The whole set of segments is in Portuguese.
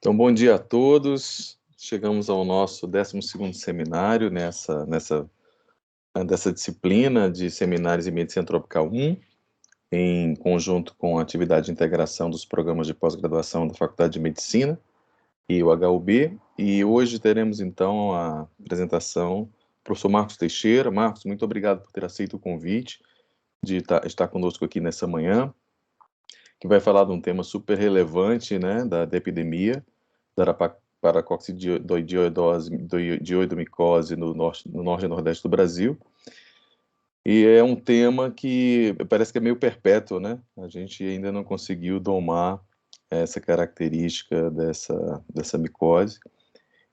Então, bom dia a todos. Chegamos ao nosso 12º seminário dessa disciplina de Seminários em Medicina Tropical 1, em conjunto com a atividade de integração dos programas de pós-graduação da Faculdade de Medicina e o HUB. E hoje teremos, então, a apresentação do professor Marcos Teixeira. Marcos, muito obrigado por ter aceito o convite de estar conosco aqui nessa manhã, que vai falar de um tema super relevante, né, da epidemia da paracoccidioidomicose no norte e nordeste do Brasil. E é um tema que parece que é meio perpétuo, né? A gente ainda não conseguiu domar essa característica dessa micose.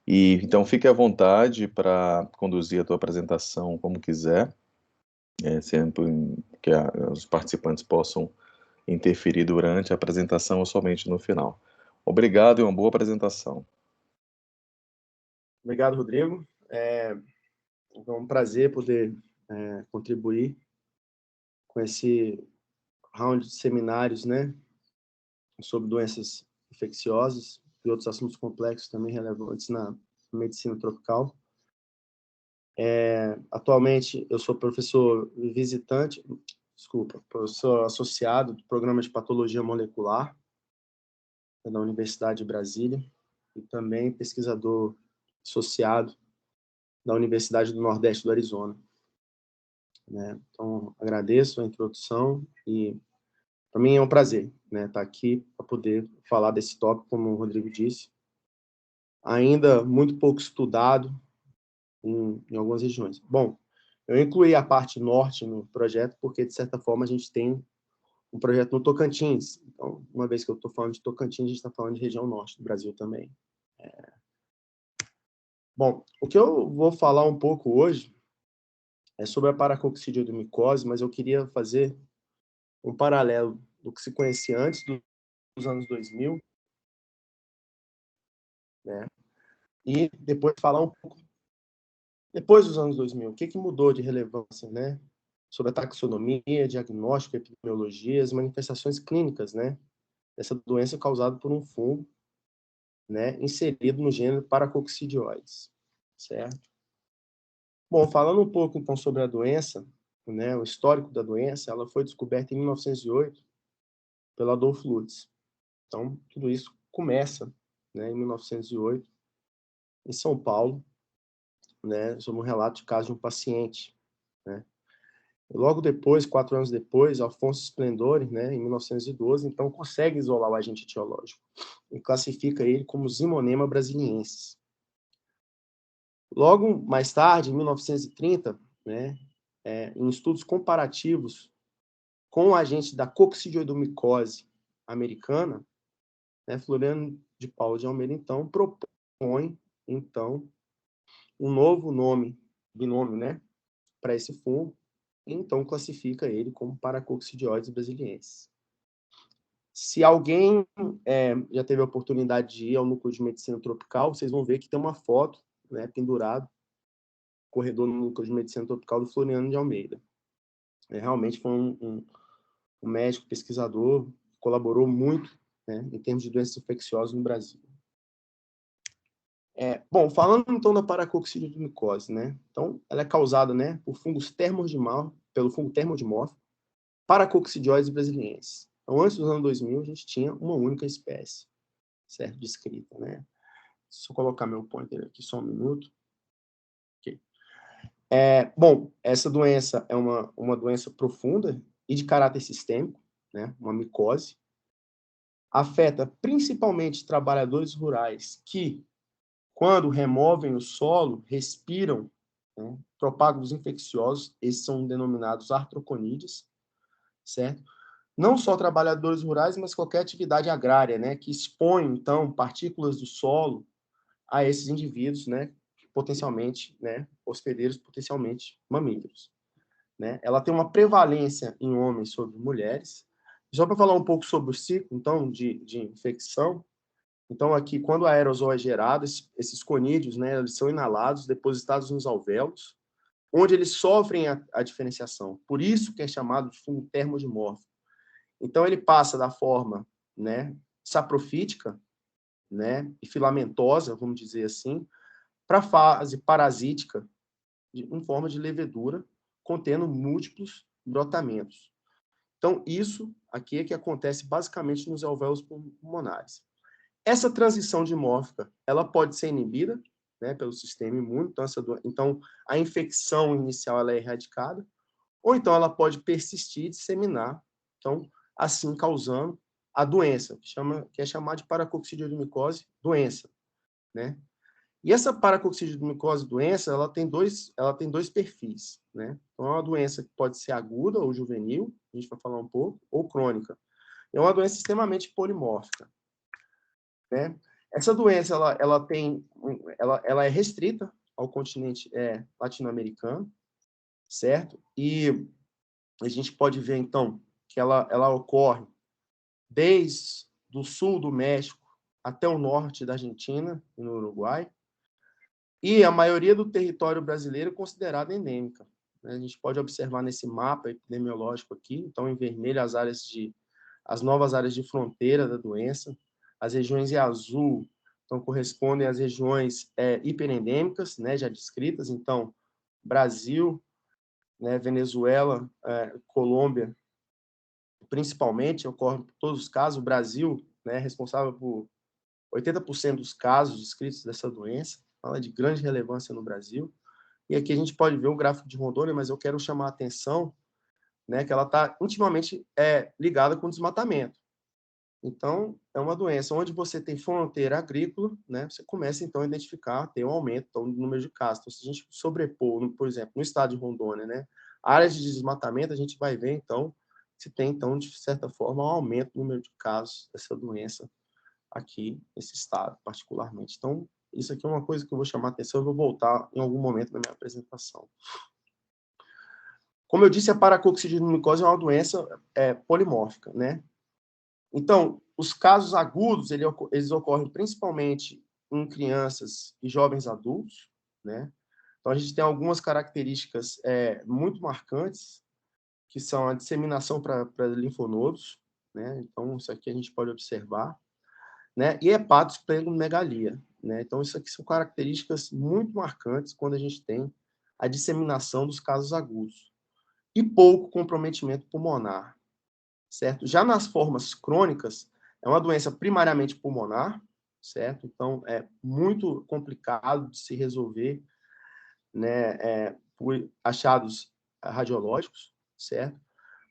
E então fique à vontade para conduzir a tua apresentação como quiser, sempre que os participantes possam interferir durante a apresentação ou somente no final. Obrigado e uma boa apresentação. Obrigado, Rodrigo. É um prazer poder contribuir com esse round de seminários, né, sobre doenças infecciosas e outros assuntos complexos também relevantes na medicina tropical. Atualmente, eu sou professor professor associado do Programa de Patologia Molecular da Universidade de Brasília e também pesquisador associado da Universidade do Nordeste do Arizona. Então, agradeço a introdução e para mim é um prazer, estar aqui para poder falar desse tópico, como o Rodrigo disse, ainda muito pouco estudado em algumas regiões. Bom, eu incluí a parte norte no projeto porque, de certa forma, a gente tem um projeto no Tocantins. Então, uma vez que eu estou falando de Tocantins, a gente está falando de região norte do Brasil também. Bom, o que eu vou falar um pouco hoje é sobre a paracoccidioidomicose, mas eu queria fazer um paralelo do que se conhecia antes dos anos 2000, né? E depois falar um pouco depois dos anos 2000, o que mudou de relevância, né? Sobre a taxonomia, diagnóstico, epidemiologia, as manifestações clínicas, né, dessa doença causada por um fungo, né, inserido no gênero Paracoccidioides, certo? Bom, falando um pouco então sobre a doença, né, o histórico da doença, ela foi descoberta em 1908 pelo Adolf Lutz. Então, tudo isso começa, né, em 1908, em São Paulo, né, sobre um relato de caso de um paciente, né. Logo depois, 4 anos depois, Alfonso Splendore, né, em 1912, então consegue isolar o agente etiológico e classifica ele como Zimonema brasiliensis. Logo mais tarde, em 1930, né, em estudos comparativos com o agente da coccidioidomicose americana, né, Floriano de Paula de Almeida, então, propõe, então, um novo binômio, né, para esse fungo, e então classifica ele como Paracoccidioides brasiliensis. Se alguém já teve a oportunidade de ir ao núcleo de medicina tropical, vocês vão ver que tem uma foto, né, pendurado, corredor no núcleo de medicina tropical do Floriano de Almeida. Realmente foi um médico pesquisador, colaborou muito, né, em termos de doenças infecciosas no Brasil. Bom, falando então da paracoccidioidomicose, né? Então, ela é causada, né, por pelo fungo termodimórfico, Paracoccidioides brasiliensis. Então, antes dos anos 2000, a gente tinha uma única espécie, certo? Descrita, né? Deixa eu colocar meu pointer aqui só um minuto. Okay. Bom, essa doença é uma doença profunda e de caráter sistêmico, né? Uma micose. Afeta principalmente trabalhadores rurais que, quando removem o solo, respiram, né, propágulos infecciosos, esses são denominados artroconídeos, certo? Não só trabalhadores rurais, mas qualquer atividade agrária, né, que expõe, então, partículas do solo a esses indivíduos, né, potencialmente, né, hospedeiros, potencialmente mamíferos, né? Ela tem uma prevalência em homens sobre mulheres. Só para falar um pouco sobre o ciclo, então, de infecção. Então, aqui, quando o aerosol é gerado, esses conídeos, né, eles são inalados, depositados nos alvéolos, onde eles sofrem a diferenciação. Por isso que é chamado de fungo termodimórfico. Então, ele passa da forma, né, saprofítica, né, e filamentosa, vamos dizer assim, para a fase parasítica, em forma de levedura, contendo múltiplos brotamentos. Então, isso aqui é que acontece basicamente nos alvéolos pulmonares. Essa transição dimórfica, ela pode ser inibida, né, pelo sistema imune, então a infecção inicial ela é erradicada, ou então ela pode persistir e disseminar, então, assim causando a doença, que é chamada de paracoxidiomicose doença, né? E essa paracoxidiomicose doença, ela tem dois perfis, né? Então, é uma doença que pode ser aguda ou juvenil, a gente vai falar um pouco, ou crônica. É uma doença extremamente polimórfica, né? Essa doença, ela é restrita ao continente latino-americano, certo? E a gente pode ver, então, que ela ocorre desde o sul do México até o norte da Argentina e no Uruguai, e a maioria do território brasileiro é considerada endêmica, né? A gente pode observar nesse mapa epidemiológico aqui, então, em vermelho, as novas áreas de fronteira da doença, as regiões em azul, então, correspondem às regiões hiperendêmicas, né, já descritas, então, Brasil, né, Venezuela, Colômbia, principalmente, ocorre em todos os casos. O Brasil, né, é responsável por 80% dos casos descritos dessa doença, fala de grande relevância no Brasil. E aqui a gente pode ver o gráfico de Rondônia, mas eu quero chamar a atenção, né, que ela está intimamente ligada com o desmatamento. Então, é uma doença onde você tem fronteira agrícola, né, você começa, então, a identificar, tem um aumento então, no número de casos. Então, se a gente sobrepor, por exemplo, no estado de Rondônia, né, áreas de desmatamento, a gente vai ver, então, se tem, então, de certa forma, um aumento no número de casos dessa doença aqui nesse estado, particularmente. Então, isso aqui é uma coisa que eu vou chamar a atenção, eu vou voltar em algum momento na minha apresentação. Como eu disse, a paracoxidiomicose é uma doença polimórfica, né? Então, os casos agudos, eles ocorrem principalmente em crianças e jovens adultos, né? Então, a gente tem algumas características muito marcantes, que são a disseminação para linfonodos, né? Então, isso aqui a gente pode observar, né? E hepatosplenomegalia, né? Então, isso aqui são características muito marcantes quando a gente tem a disseminação dos casos agudos. E pouco comprometimento pulmonar, certo? Já nas formas crônicas, é uma doença primariamente pulmonar, certo? Então, é muito complicado de se resolver, né, por achados radiológicos, certo?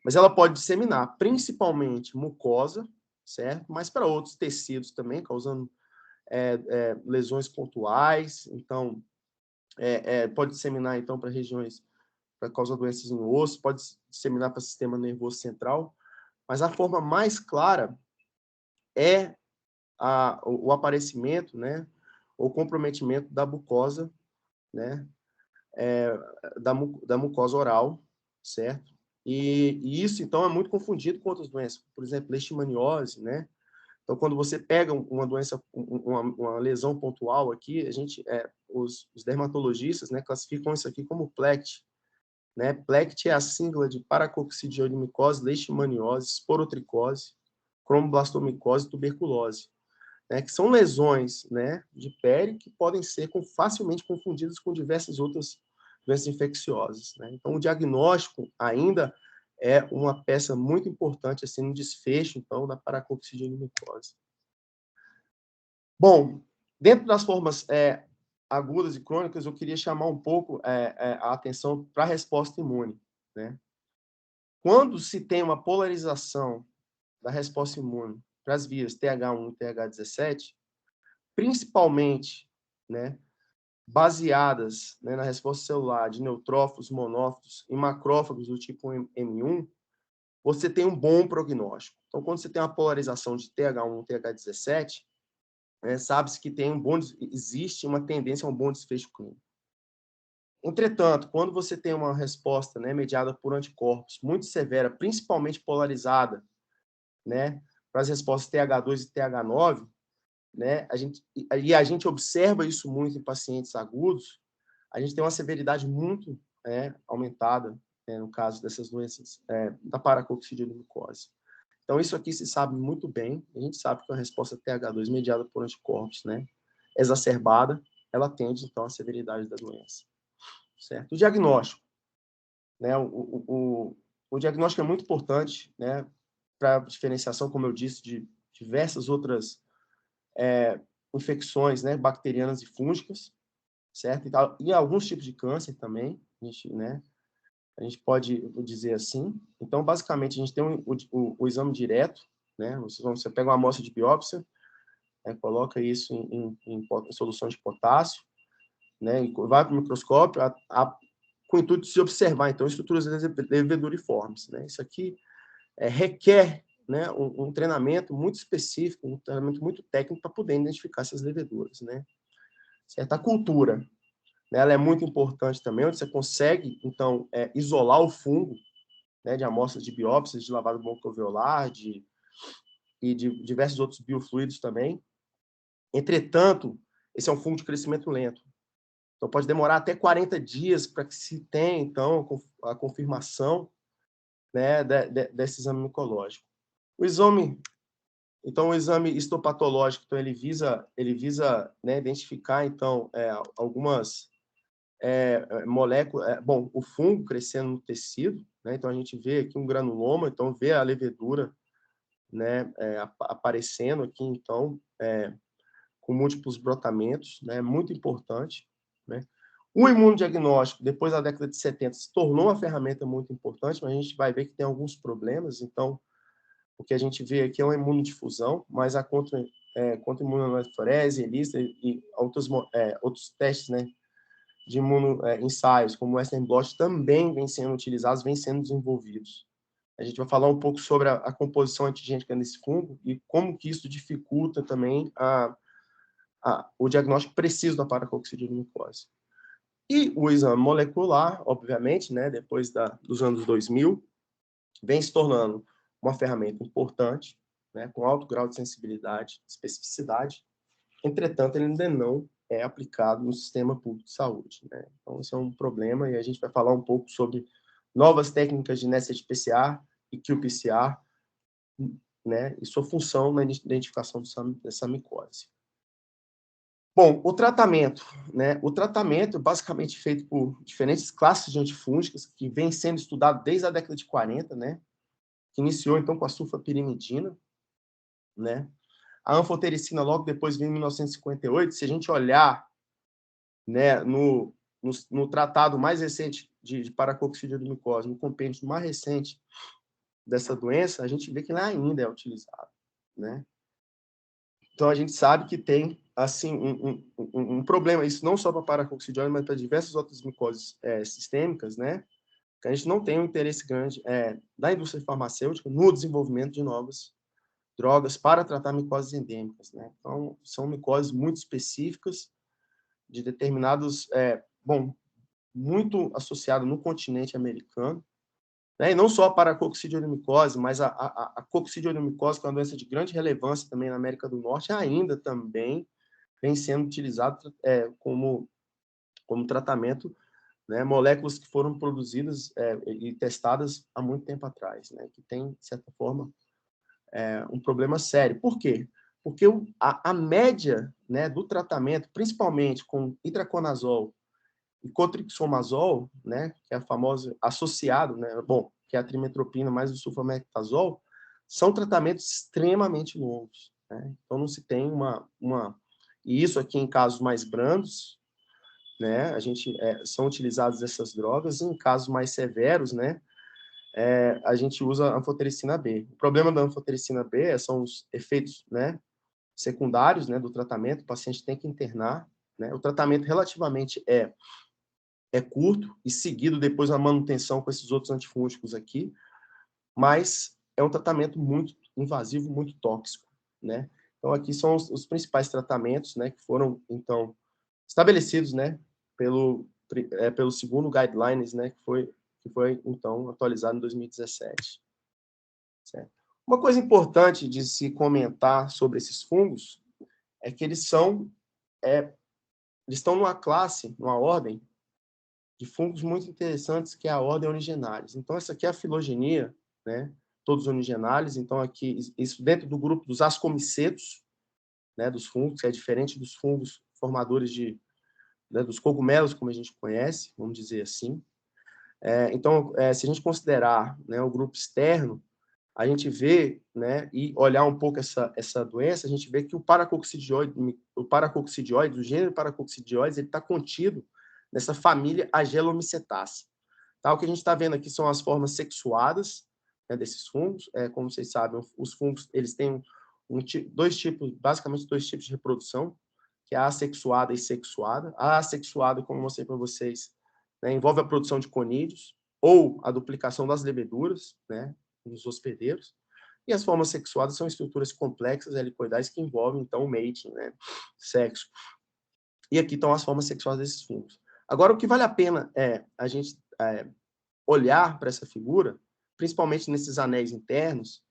Mas ela pode disseminar, principalmente mucosa, certo? Mas para outros tecidos também, causando lesões pontuais. Então, pode disseminar, então, para regiões, para causar doenças no osso, pode disseminar para o sistema nervoso central. Mas a forma mais clara é o aparecimento, né, ou comprometimento da mucosa, né, da mucosa oral, certo? E isso, então, é muito confundido com outras doenças, por exemplo, leishmaniose, né? Então, quando você pega uma doença, uma lesão pontual aqui, os dermatologistas, né, classificam isso aqui como PLECT, né? PLECT é a sigla de paracoxidiomicose, leishmaniose, esporotricose, cromoblastomicose e tuberculose, né, que são lesões, né, de pele que podem ser facilmente confundidas com diversas outras doenças infecciosas, né? Então, o diagnóstico ainda é uma peça muito importante assim, no desfecho então, da paracoxidiomicose. Bom, dentro das formas agudas e crônicas, eu queria chamar um pouco a atenção para a resposta imune, né? Quando se tem uma polarização da resposta imune para as vias TH1 e TH17, principalmente, né, baseadas, né, na resposta celular de neutrófilos, monófilos e macrófagos do tipo M1, você tem um bom prognóstico. Então, quando você tem uma polarização de TH1 e TH17, sabe-se que existe uma tendência a um bom desfecho clínico. Entretanto, quando você tem uma resposta, né, mediada por anticorpos muito severa, principalmente polarizada, né, para as respostas TH2 e TH9, né, a gente observa isso muito em pacientes agudos, a gente tem uma severidade muito aumentada, no caso dessas doenças da paracoxidiomicose. Então, isso aqui se sabe muito bem. A gente sabe que a resposta TH2 mediada por anticorpos, né, exacerbada, ela tende, então, à severidade da doença. Certo? O diagnóstico. Né, o diagnóstico é muito importante, né, para diferenciação, como eu disse, de diversas outras infecções, né, bacterianas e fúngicas, certo? E alguns tipos de câncer também, a gente pode dizer assim. Então, basicamente, a gente tem o exame direto, né? Você pega uma amostra de biópsia, né, coloca isso em solução de potássio, né, e vai para o microscópio com o intuito de se observar, então, estruturas leveduriformes, né? Isso aqui requer, né, um treinamento muito específico, um treinamento muito técnico para poder identificar essas leveduras, né? Certo? A cultura, né, ela é muito importante também, onde você consegue, então, isolar o fungo, né, de amostras de biópsias, de lavado broncoalveolar, e de diversos outros biofluidos também. Entretanto, esse é um fungo de crescimento lento. Então, pode demorar até 40 dias para que se tenha, então, a confirmação, né, desse exame micológico. O exame histopatológico, então, ele visa, né, identificar, então, algumas moléculas, o fungo crescendo no tecido, né? Então a gente vê aqui um granuloma, então vê a levedura, né, aparecendo aqui, então, com múltiplos brotamentos, né? Muito importante, né? O imunodiagnóstico, depois da década de 70, se tornou uma ferramenta muito importante, mas a gente vai ver que tem alguns problemas, então, o que a gente vê aqui é uma imunodifusão, mas a contra-imunoforese, ELISA e outros testes, né, de ensaios, como o Western blot, também vêm sendo utilizados, vêm sendo desenvolvidos. A gente vai falar um pouco sobre a composição antigênica nesse fungo e como que isso dificulta também o diagnóstico preciso da paracoccidioidomicose. E o exame molecular, obviamente, né, depois dos anos 2000, vem se tornando uma ferramenta importante, né, com alto grau de sensibilidade, especificidade. Entretanto, ele ainda não é aplicado no sistema público de saúde, né? Então, isso é um problema e a gente vai falar um pouco sobre novas técnicas de NST-PCR e qPCR, né, e sua função na identificação dessa micose. Bom, o tratamento, né? O tratamento é basicamente feito por diferentes classes de antifúngicas que vem sendo estudado desde a década de 40, né? Que iniciou, então, com a sulfapirimidina, né? A anfotericina logo depois veio em 1958. Se a gente olhar, né, no tratado mais recente de paracoccidioidomicose, no compêndio mais recente dessa doença, a gente vê que ela ainda é utilizada, né? Então, a gente sabe que tem, assim, um problema, isso não só para paracoccidiose, mas para diversas outras micoses sistêmicas, né? Que a gente não tem um interesse grande da indústria farmacêutica no desenvolvimento de novas drogas para tratar micoses endêmicas, né? Então, são micoses muito específicas, de determinados, muito associado no continente americano, né? E não só para a coccidioidomicose, mas a coccidioidomicose, que é uma doença de grande relevância também na América do Norte, ainda também vem sendo utilizado como tratamento, né? Moléculas que foram produzidas e testadas há muito tempo atrás, né? Que tem, de certa forma, um problema sério. Por quê? Porque a média, né, do tratamento, principalmente com itraconazol e cotrixomazol, né, que é a famosa associado, né, que é a trimetropina mais o sulfametazol, são tratamentos extremamente longos, né? Então não se tem e isso aqui em casos mais brandos, né, são utilizadas essas drogas, e em casos mais severos, né, a gente usa a anfotericina B. O problema da anfotericina B são os efeitos, né, secundários, né, do tratamento. O paciente tem que internar, né? O tratamento relativamente curto e seguido depois a manutenção com esses outros antifúngicos aqui, mas é um tratamento muito invasivo, muito tóxico, né? Então aqui são os principais tratamentos, né, que foram então estabelecidos, né, pelo segundo guidelines, né, que foi então atualizado em 2017. Certo? Uma coisa importante de se comentar sobre esses fungos é que eles estão numa classe, numa ordem de fungos muito interessantes, que é a ordem Origenalis. Então, essa aqui é a filogenia, né? todos unigenális, então aqui, isso dentro do grupo dos ascomicetos, né, dos fungos, que é diferente dos fungos formadores né, dos cogumelos, como a gente conhece, vamos dizer assim. Então, se a gente considerar, né, o grupo externo, a gente vê, né, e olhar um pouco essa doença, a gente vê que o paracoccidioides, o gênero paracoccidioides, ele está contido nessa família Agelomycetaceae. Tá? O que a gente está vendo aqui são as formas sexuadas, né, desses fungos. Como vocês sabem, os fungos eles têm basicamente dois tipos de reprodução, que é a assexuada e sexuada. A assexuada, como eu mostrei para vocês, né, envolve a produção de conídeos ou a duplicação das leveduras, né, nos hospedeiros. E as formas sexuadas são estruturas complexas helicoidais que envolvem, então, o mating, né, sexo. E aqui estão as formas sexuais desses fungos. Agora, o que vale a pena é a gente olhar para essa figura, principalmente nesses anéis internos,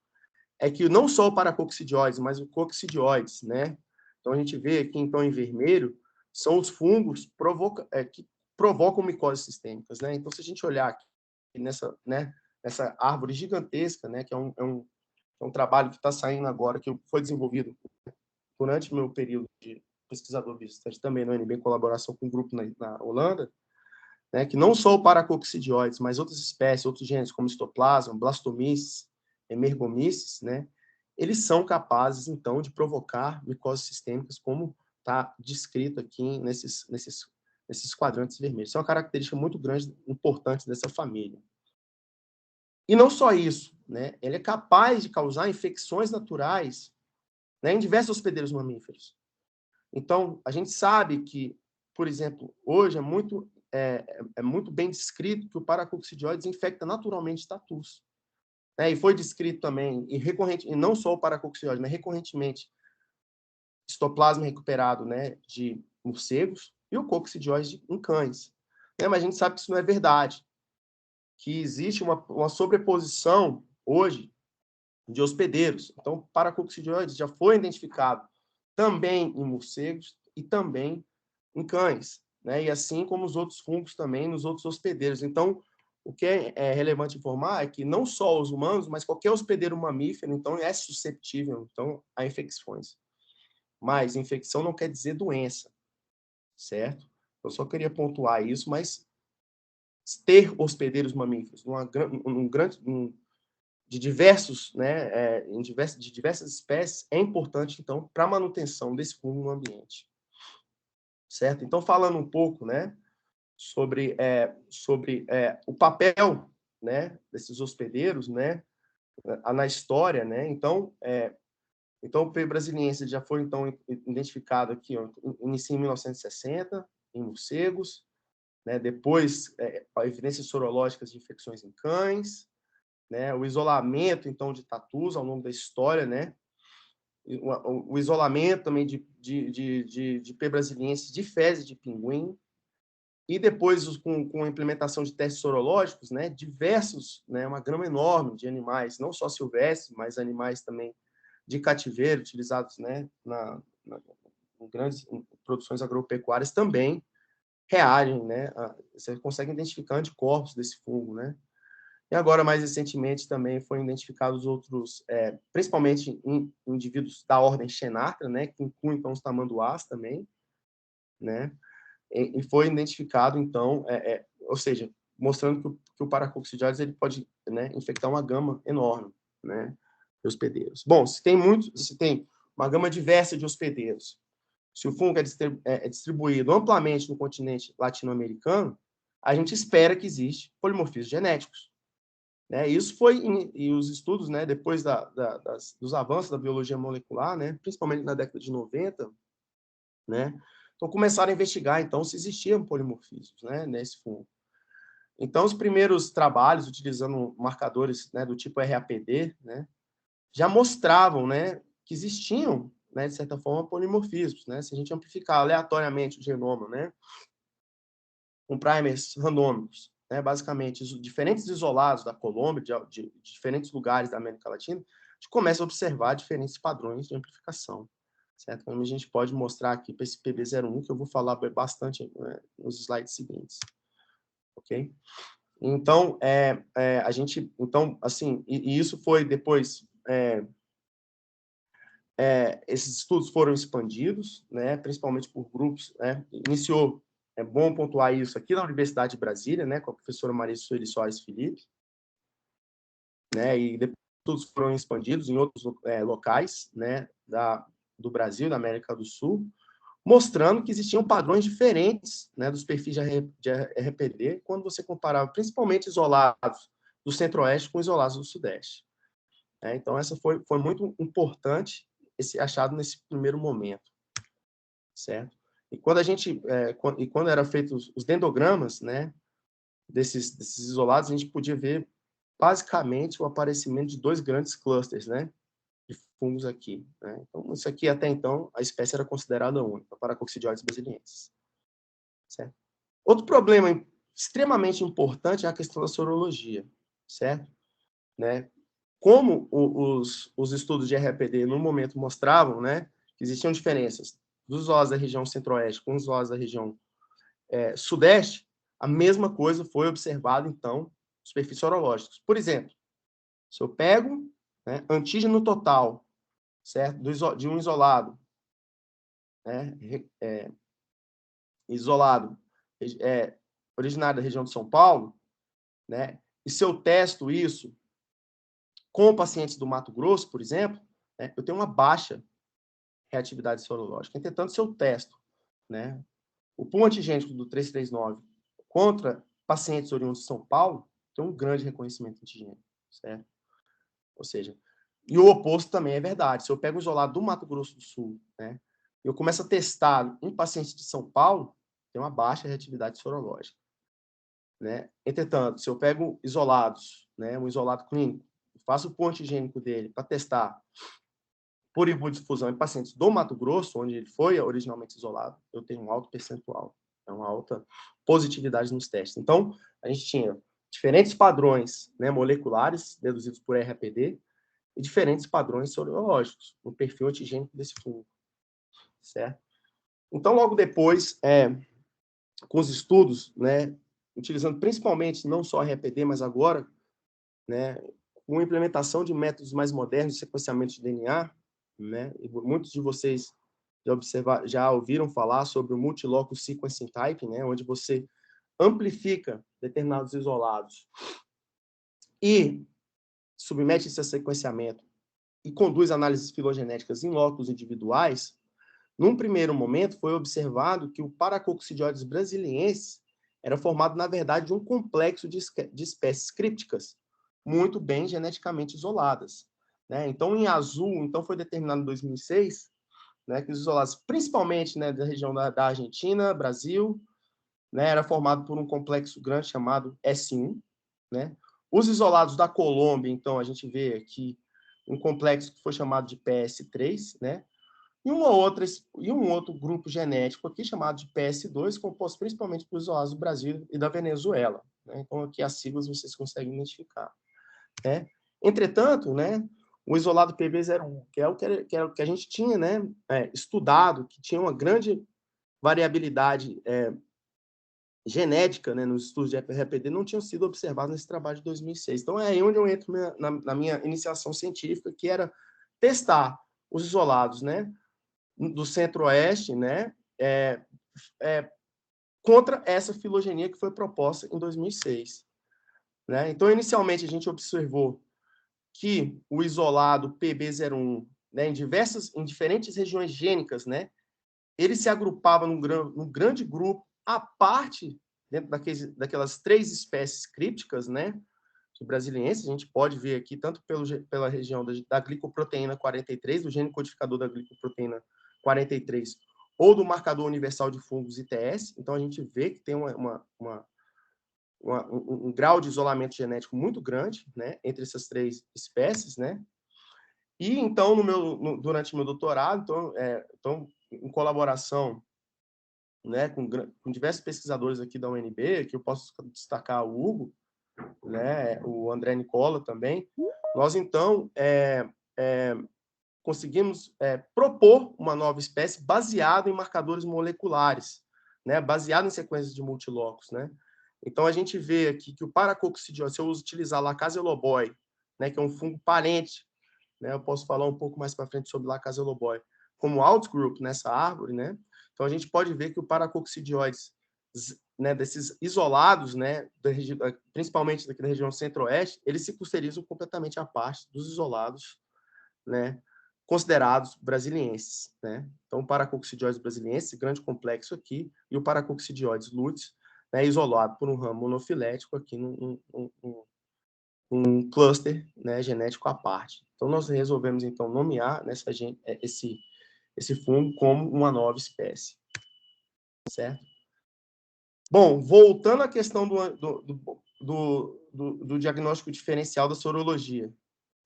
é que não só o paracoccidioides, mas o coccidioides, né? Então, a gente vê aqui, então, em vermelho, são os fungos que provocam micoses sistêmicas, né? Então, se a gente olhar aqui nessa árvore gigantesca, né, que é um trabalho que está saindo agora, que foi desenvolvido durante o meu período de pesquisador visitante também no UNB, em colaboração com um grupo na Holanda, né, que não só o paracoccidioides, mas outras espécies, outros gêneros, como Histoplasma, Blastomyces, Emergomyces, né, eles são capazes, então, de provocar micoses sistêmicas, como está descrito aqui nesses quadrantes vermelhos. Isso é uma característica muito grande, importante dessa família. E não só isso, né, ele é capaz de causar infecções naturais, né, em diversos hospedeiros mamíferos. Então, a gente sabe que, por exemplo, hoje é muito bem descrito que o paracoccidioides infecta naturalmente tatus. E foi descrito também, e não só o paracoccidioides, mas recorrentemente, histoplasma recuperado, né, de morcegos e o coccidioides em cães. Mas a gente sabe que isso não é verdade, que existe uma sobreposição hoje de hospedeiros. Então, o paracoccidioides já foi identificado também em morcegos e também em cães, né? E assim como os outros fungos também nos outros hospedeiros. Então, o que é relevante informar é que não só os humanos, mas qualquer hospedeiro mamífero, então, é susceptível, então, a infecções. Mas infecção não quer dizer doença, certo? Eu só queria pontuar isso, mas ter hospedeiros mamíferos de diversos, né, de diversas espécies é importante, então, para a manutenção desse fungo no ambiente. Certo? Então, falando um pouco, né, sobre o papel, né, desses hospedeiros, né, na história, né? Então, o P. brasiliense já foi então identificado aqui, ó, inicia em 1960 em morcegos, né? Depois evidências sorológicas de infecções em cães, né? O isolamento então de tatus ao longo da história, né? O isolamento também de P. brasiliense de fezes de pinguim. E depois, com a implementação de testes sorológicos, né, diversos, né, uma gama enorme de animais, não só silvestres, mas animais também de cativeiro, utilizados, né, em grandes produções agropecuárias, também reagem, né, você consegue identificar anticorpos desse fungo, né. E agora, mais recentemente, também foram identificados outros, principalmente em indivíduos da ordem Xenartra, né, que incluem, então, os tamanduás também, né, e foi identificado, então, ou seja, mostrando que o paracoccidioides ele pode, né, infectar uma gama enorme, né, de hospedeiros. Bom, se tem uma gama diversa de hospedeiros, se o fungo é distribuído amplamente no continente latino-americano, a gente espera que existe polimorfismos genéticos. Né? Isso foi, e os estudos, né, depois dos avanços da biologia molecular, né, principalmente na década de 90, né, então começaram a investigar então se existiam polimorfismos, né, nesse fungo. Então os primeiros trabalhos utilizando marcadores, né, do tipo RAPD, né, já mostravam, né, que existiam, né, de certa forma polimorfismos, né, se a gente amplificar aleatoriamente o genoma, né, com primers randômicos, né, basicamente diferentes isolados da Colômbia, de diferentes lugares da América Latina, a gente começa a observar diferentes padrões de amplificação. Certo? Como a gente pode mostrar aqui para esse PB01, que eu vou falar bastante, né, nos slides seguintes. Ok? Então, a gente, então, assim, e isso foi depois, esses estudos foram expandidos, né, principalmente por grupos, né, iniciou, é bom pontuar isso aqui na Universidade de Brasília, né, com a professora Maria Sueli Soares Felipe, né, e depois estudos foram expandidos em outros locais, né, do Brasil, da América do Sul, mostrando que existiam padrões diferentes, né, dos perfis de RPD quando você comparava principalmente isolados do Centro-Oeste com isolados do Sudeste. Então, essa foi muito importante, esse achado nesse primeiro momento, certo? E quando a gente, quando era feitos os dendogramas, né, desses isolados, a gente podia ver basicamente o aparecimento de 2 grandes clusters, né, de fungos aqui, né? Então, isso aqui, até então, a espécie era considerada única, Paracoccidioides brasiliensis, certo? Outro problema extremamente importante é a questão da sorologia, certo? Né? Como os estudos de RAPD no momento mostravam, né, que existiam diferenças dos isolados da região centro-oeste com os isolados da região sudeste, a mesma coisa foi observada, então, nos perfis sorológicos. Por exemplo, se eu pego, né, antígeno total, certo, de um isolado, né, isolado, originário da região de São Paulo, né, e se eu testo isso com pacientes do Mato Grosso, por exemplo, né, eu tenho uma baixa reatividade sorológica. Entretanto, se eu testo, né, o pool antigênico do 339 contra pacientes oriundos de São Paulo, tem um grande reconhecimento antigênico, certo? Ou seja, e o oposto também é verdade. Se eu pego o isolado do Mato Grosso do Sul, né, e eu começo a testar em pacientes de São Paulo, tem uma baixa reatividade sorológica, né? Entretanto, se eu pego isolados, né, um isolado clínico, faço o pool antigênico dele para testar por hipodifusão em pacientes do Mato Grosso, onde ele foi originalmente isolado, eu tenho um alto percentual, uma alta positividade nos testes. Então, a gente tinha diferentes padrões, né, moleculares deduzidos por RAPD e diferentes padrões sorológicos no perfil antigênico desse fungo, certo? Então, logo depois, com os estudos, né, utilizando principalmente não só RAPD, mas agora, né, com a implementação de métodos mais modernos de sequenciamento de DNA, né, e muitos de vocês já ouviram falar sobre o multilocus sequencing type, né, onde você amplifica determinados isolados e submete esse sequenciamento e conduz análises filogenéticas em locos individuais. Num primeiro momento, foi observado que o Paracoccidioides brasiliensis era formado, na verdade, de um complexo de espécies crípticas muito bem geneticamente isoladas, né? Então, em azul, então foi determinado em 2006, né, que os isolados, principalmente, né, da região da Argentina, Brasil, né, era formado por um complexo grande chamado S1, né? Os isolados da Colômbia, então, a gente vê aqui um complexo que foi chamado de PS3, né? E um outro grupo genético aqui chamado de PS2, composto principalmente por isolados do Brasil e da Venezuela, né? Então, aqui as siglas vocês conseguem identificar, né? Entretanto, né, o isolado PB01, que é o que a gente tinha, né, estudado, que tinha uma grande variabilidade genética, né, nos estudos de RPD, não tinham sido observados nesse trabalho de 2006. Então, é aí onde eu entro na minha iniciação científica, que era testar os isolados, né, do Centro-Oeste, né, contra essa filogenia que foi proposta em 2006. Né? Então, inicialmente, a gente observou que o isolado PB01, né, em diferentes regiões gênicas, né, ele se agrupava num grande grupo, à parte, dentro daquelas 3 espécies crípticas, né, de brasiliensis, a gente pode ver aqui, tanto pela região da glicoproteína 43, do gene codificador da glicoproteína 43, ou do marcador universal de fungos ITS, então a gente vê que tem um grau de isolamento genético muito grande, né, entre essas 3 espécies, né, e então durante o meu doutorado, então em colaboração, né, com diversos pesquisadores aqui da UNB, que eu posso destacar o Hugo, né, o André Nicola também, nós então conseguimos propor uma nova espécie baseada em marcadores moleculares, né, baseada em sequências de multilocos, né. Então, a gente vê aqui que o paracoccidiose, se eu utilizar Lacase eloboi, né, que é um fungo parente, né, eu posso falar um pouco mais para frente sobre Lacase eloboi, como outgroup nessa árvore, né? Então, a gente pode ver que o paracoccidioides, né, desses isolados, né, principalmente daqui da região centro-oeste, eles se clusterizam completamente à parte dos isolados, né, considerados brasilienses, né? Então, o paracoccidioides brasiliense, grande complexo aqui, e o paracoccidioides luteus, né, isolado por um ramo monofilético aqui num cluster, né, genético à parte. Então, nós resolvemos, então, nomear esse fungo como uma nova espécie, certo? Bom, voltando à questão do diagnóstico diferencial da sorologia.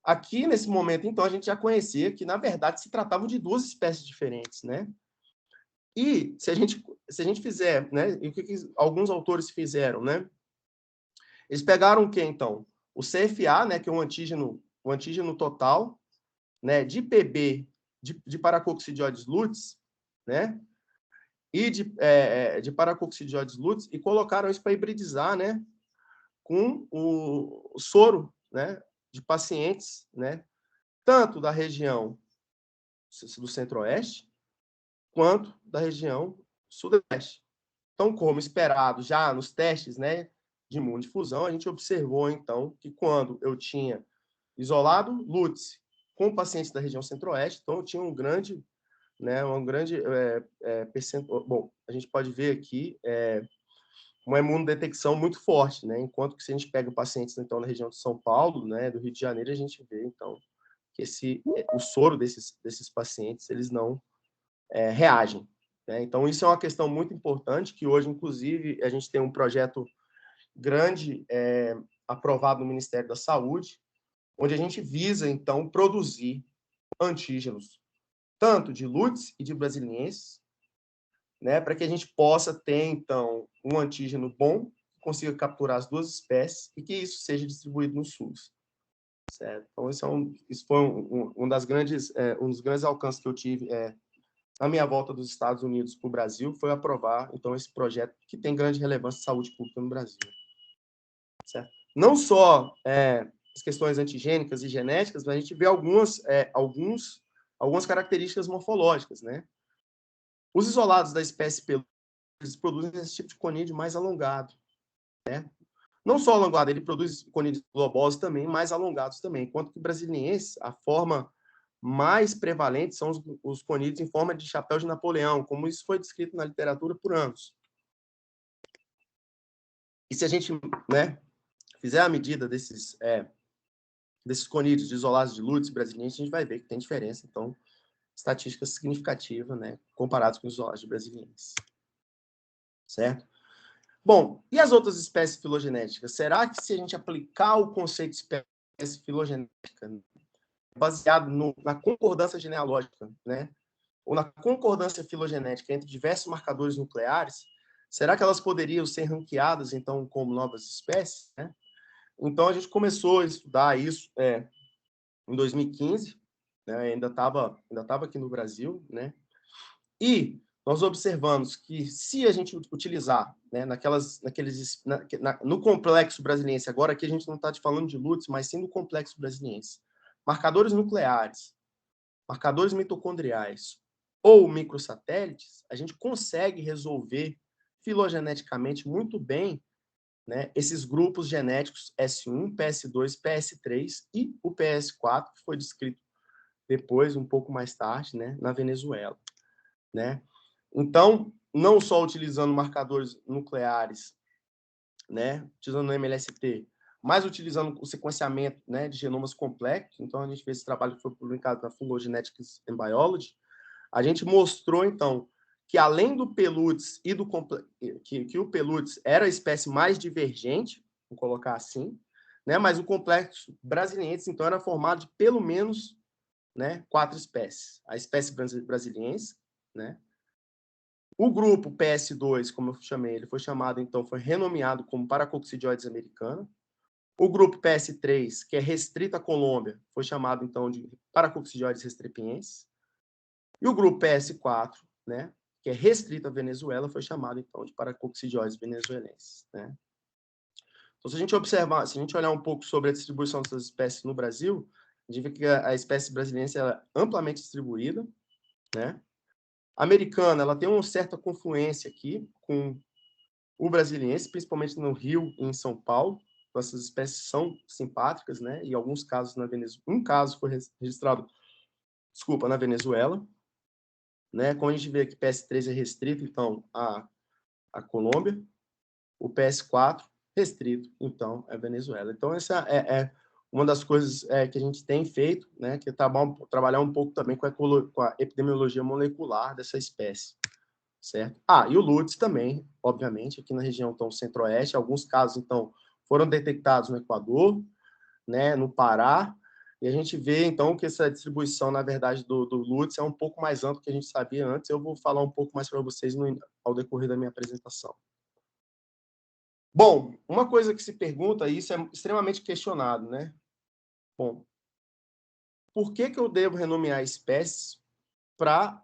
Aqui, nesse momento, então, a gente já conhecia que, na verdade, se tratavam de duas espécies diferentes, né? E se a gente fizer, né, e o que alguns autores fizeram, né? Eles pegaram o que, então? O CFA, né, que é o antígeno total, né, de PB, de paracoccidioides luteus, né? E de paracoccidioides luteus, e colocaram isso para hibridizar, né, com o soro, né, de pacientes, né, tanto da região do centro-oeste, quanto da região sudeste. Então, como esperado já nos testes, né, de imunodifusão, a gente observou, então, que quando eu tinha isolado luteus com pacientes da região centro-oeste, então eu tinha um grande percentual. Bom, a gente pode ver aqui uma imunodetecção muito forte, né? Enquanto que se a gente pega pacientes então na região de São Paulo, né, do Rio de Janeiro, a gente vê então que o soro desses pacientes eles não reagem, né? Então isso é uma questão muito importante que hoje, inclusive, a gente tem um projeto grande aprovado no Ministério da Saúde, onde a gente visa então produzir antígenos tanto de luteus e de brasilienses, né, para que a gente possa ter, então, um antígeno bom, que consiga capturar as duas espécies e que isso seja distribuído no SUS. Certo? Então, isso foi um dos grandes alcances que eu tive na minha volta dos Estados Unidos para o Brasil, foi aprovar, então, esse projeto que tem grande relevância em saúde pública no Brasil. Certo? Não só as questões antigênicas e genéticas, mas a gente vê algumas características morfológicas, né? Os isolados da espécie peluda, eles produzem esse tipo de conídeo mais alongado, né? Não só alongado, ele produz conídeos globosos também, mais alongados também, enquanto que o brasiliense, a forma mais prevalente são os conídeos em forma de chapéu de Napoleão, como isso foi descrito na literatura por anos. E se a gente, né, fizer a medida desses conídeos isolados de luteus brasilienses, a gente vai ver que tem diferença, então, estatística significativa, né, comparados com os isolados brasilienses. Certo? Bom, e as outras espécies filogenéticas? Será que se a gente aplicar o conceito de espécie filogenética, baseado na concordância genealógica, né, ou na concordância filogenética entre diversos marcadores nucleares, será que elas poderiam ser ranqueadas, então, como novas espécies? Né? Então, a gente começou a estudar isso em 2015, né, ainda estava aqui no Brasil, né, e nós observamos que se a gente utilizar, né, no complexo brasiliense, agora aqui a gente não está falando de luteus, mas sim do complexo brasiliense, marcadores nucleares, marcadores mitocondriais ou microsatélites, a gente consegue resolver filogeneticamente muito bem, né, esses grupos genéticos S1, PS2, PS3 e o PS4, que foi descrito depois, um pouco mais tarde, né, na Venezuela, né? Então, não só utilizando marcadores nucleares, né, utilizando o MLST, mas utilizando o sequenciamento, né, de genomas complexos. Então, a gente fez esse trabalho que foi publicado na Phylogenetics and Biology. A gente mostrou, então, que além do Pelutes e que o Pelutes era a espécie mais divergente, vou colocar assim, né, mas o complexo brasiliense, então, era formado de pelo menos, né, 4 espécies. A espécie brasiliense, né, o grupo PS2, como eu chamei, ele foi chamado, então, foi renomeado como Paracoccidioides americana. O grupo PS3, que é restrito à Colômbia, foi chamado, então, de Paracoccidioides restrepiensis. E o grupo PS4, né, que é restrito à Venezuela, foi chamado, então, de Paracoccidioides venezuelenses, né? Então, se a gente observar, se a gente olhar um pouco sobre a distribuição dessas espécies no Brasil, a gente vê que a espécie brasileira é amplamente distribuída, né? A americana, ela tem uma certa confluência aqui com o brasiliense, principalmente no Rio e em São Paulo. Então, essas espécies são simpátricas, né? E em alguns casos na Venezuela, um caso foi registrado, desculpa, na Venezuela, né? Como a gente vê que PS3 é restrito, então, à Colômbia, o PS4 restrito, então, à Venezuela. Então, essa é uma das coisas que a gente tem feito, né? Que é trabalhar um pouco também com a epidemiologia molecular dessa espécie. Certo? E o Lutz também, obviamente, aqui na região então, centro-oeste, alguns casos, então, foram detectados no Equador, né, no Pará, e a gente vê, então, que essa distribuição, na verdade, do Lutz é um pouco mais ampla que a gente sabia antes. Eu vou falar um pouco mais para vocês ao decorrer da minha apresentação. Bom, uma coisa que se pergunta, e isso é extremamente questionado, né? Bom, por que eu devo renomear espécies para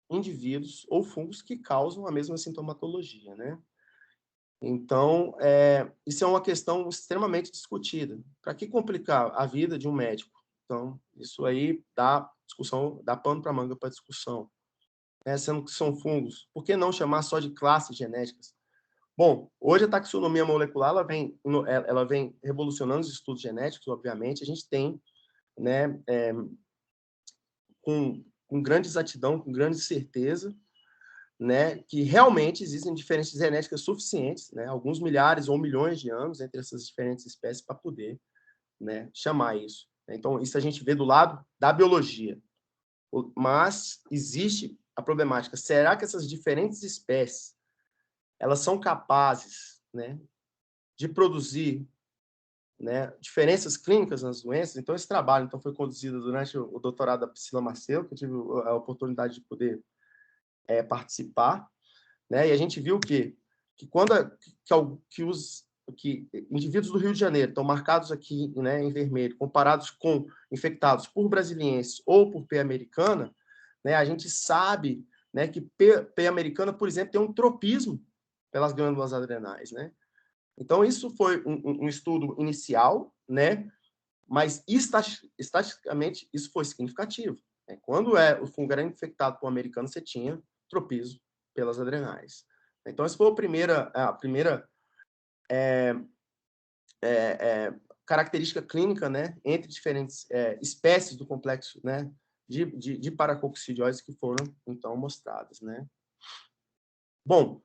indivíduos ou fungos que causam a mesma sintomatologia, né? Então, isso é uma questão extremamente discutida. Para que complicar a vida de um médico? Então, isso aí dá discussão, dá pano para manga para discussão. Sendo que são fungos, por que não chamar só de classes genéticas? Bom, hoje a taxonomia molecular ela vem revolucionando os estudos genéticos, obviamente. A gente tem, né, com grande exatidão, com grande certeza, né, que realmente existem diferenças genéticas suficientes, né, alguns milhares ou milhões de anos entre essas diferentes espécies para poder, né, chamar isso. Então, isso a gente vê do lado da biologia. Mas existe a problemática. Será que essas diferentes espécies elas são capazes, né, de produzir, né, diferenças clínicas nas doenças? Então, esse trabalho foi conduzido durante o doutorado da Priscila Marcelo, que eu tive a oportunidade de poder participar. Né? E a gente viu que quando que indivíduos do Rio de Janeiro estão marcados aqui, né, em vermelho, comparados com infectados por brasilienses ou por P. americana, né, a gente sabe, né, que P. americana, por exemplo, tem um tropismo pelas glândulas adrenais, né? Então isso foi um estudo inicial, né? Mas estatisticamente isso foi significativo. Né? Quando o fungo era infectado por americano, você tinha tropismo pelas adrenais. Então, essa foi a primeira característica clínica, né, entre diferentes espécies do complexo, né, de paracoccidiose que foram, então, mostradas. Né? Bom,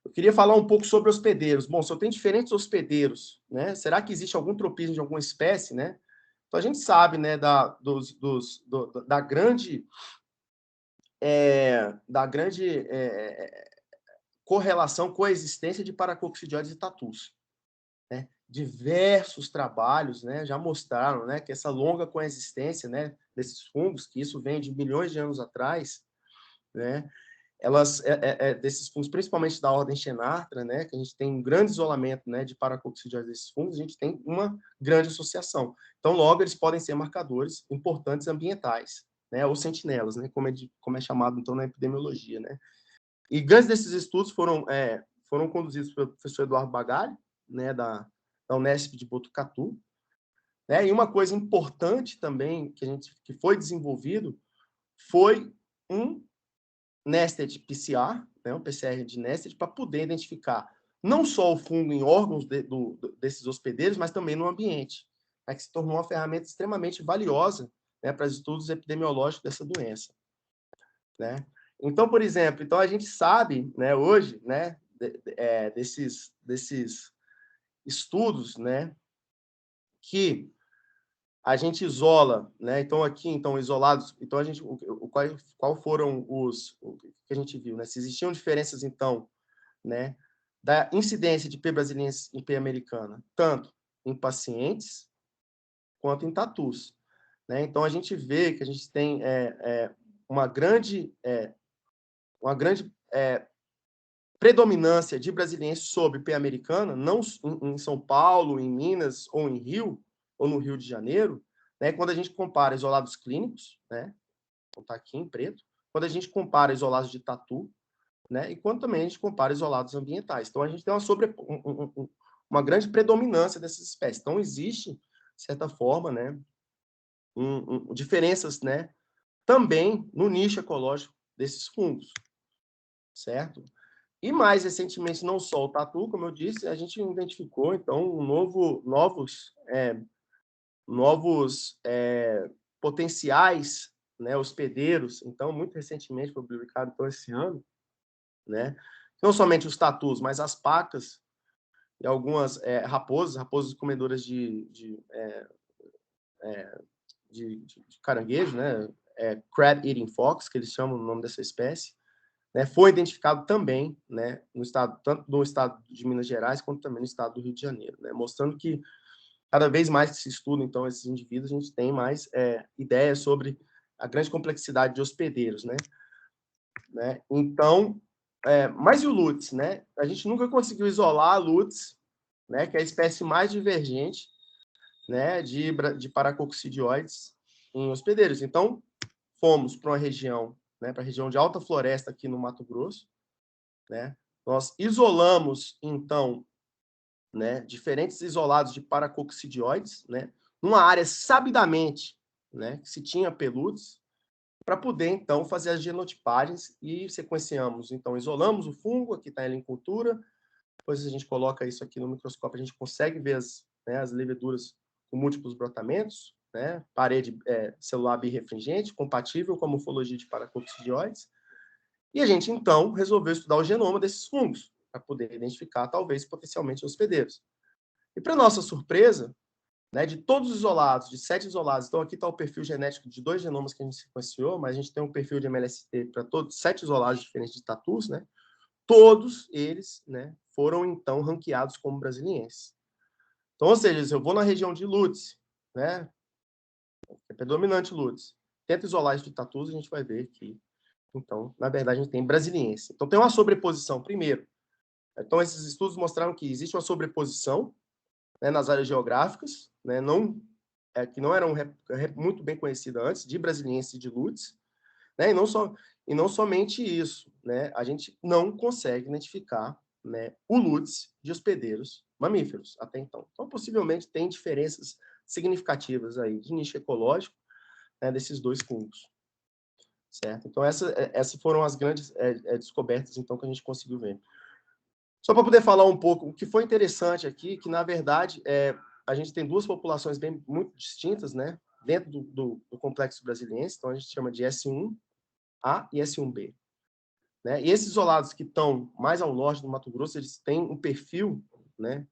eu queria falar um pouco sobre hospedeiros. Bom, se eu tenho diferentes hospedeiros, né, será que existe algum tropismo de alguma espécie, né? Então, a gente sabe, né, da grande correlação, coexistência de paracoccidioides e tatus. Né? Diversos trabalhos, né, já mostraram, né, que essa longa coexistência, né, desses fungos, que isso vem de milhões de anos atrás, né, desses fungos, principalmente da ordem Xenarthra, né, que a gente tem um grande isolamento, né, de paracoccidioides desses fungos, a gente tem uma grande associação. Então, logo, eles podem ser marcadores importantes ambientais, né, ou sentinelas, né, como é chamado, então, na epidemiologia, né. E grandes desses estudos foram conduzidos pelo professor Eduardo Bagalho, né, da Unesp de Botucatu, né, e uma coisa importante também que foi desenvolvido foi um nested PCR, né, um PCR de nested, para poder identificar não só o fungo em órgãos desses hospedeiros, mas também no ambiente, né, que se tornou uma ferramenta extremamente valiosa, né, para os estudos epidemiológicos dessa doença. Né? Então, por exemplo, a gente sabe, né, hoje, né, desses estudos, né, que a gente isola, né? Então aqui, isolados, então a gente, qual foram o que a gente viu, né? Se existiam diferenças, então, né, da incidência de P. brasiliense e P. americana, tanto em pacientes quanto em tatus, né? Então a gente vê que a gente tem uma grande predominância de brasilienses sobre P. americana, não em São Paulo, em Minas ou em Rio, ou no Rio de Janeiro, né, quando a gente compara isolados clínicos, né, então está aqui em preto, quando a gente compara isolados de tatu, né, e quando também a gente compara isolados ambientais. Então, a gente tem uma grande predominância dessas espécies. Então, existe, de certa forma, né, diferenças, né, também no nicho ecológico desses fungos, certo? E mais recentemente, não só o tatu, como eu disse, a gente identificou, então, novos potenciais, né, hospedeiros. Então, muito recentemente, foi publicado então, esse ano, né, não somente os tatus, mas as pacas e algumas raposas comedoras de caranguejo, né, crab eating fox, que eles chamam o nome dessa espécie, né, foi identificado também, né, no estado, tanto no estado de Minas Gerais quanto também no estado do Rio de Janeiro, né, mostrando que cada vez mais que se estuda então esses indivíduos, a gente tem mais ideias sobre a grande complexidade de hospedeiros, né? Então, mas e o Lutz, né? A gente nunca conseguiu isolar a Lutz, né, que é a espécie mais divergente, né, de paracoccidioides em hospedeiros. Então, fomos para uma região, né, para a região de alta floresta aqui no Mato Grosso, né? Nós isolamos então, né, diferentes isolados de paracoccidioides, né, numa área sabidamente, né, que se tinha peludos, para poder então fazer as genotipagens e sequenciamos. Então, isolamos o fungo, aqui está ele em cultura, depois a gente coloca isso aqui no microscópio, a gente consegue ver as leveduras com múltiplos brotamentos, né, parede celular birrefringente, compatível com a morfologia de paracoccidioides, e a gente então resolveu estudar o genoma desses fungos, para poder identificar, talvez, potencialmente hospedeiros. E, para nossa surpresa, né, de todos os isolados, de 7 isolados, então aqui está o perfil genético de 2 genomas que a gente sequenciou, mas a gente tem um perfil de MLST para todos 7 isolados diferentes de tatus, né? Todos eles, né, foram então ranqueados como brasilienses. Então, ou seja, se eu vou na região de Lutz, né, é predominante Lutz, tento isolar isso de tatus, a gente vai ver que, então, na verdade, a gente tem brasiliense. Então, tem uma sobreposição, primeiro. Então, esses estudos mostraram que existe uma sobreposição, né, nas áreas geográficas, né, que não eram muito bem conhecidas antes, de brasiliense e de Lutz, né, e não somente isso, né, a gente não consegue identificar, né, o Lutz de hospedeiros mamíferos até então. Então, possivelmente, tem diferenças significativas aí de nicho ecológico, né, desses dois fungos, certo? Então, essas foram as grandes descobertas então que a gente conseguiu ver. Só para poder falar um pouco, o que foi interessante aqui, que na verdade a gente tem duas populações muito distintas, né, dentro do complexo brasiliense, então a gente chama de S1A e S1B. Né? E esses isolados que estão mais ao norte do Mato Grosso, eles têm um perfil, né,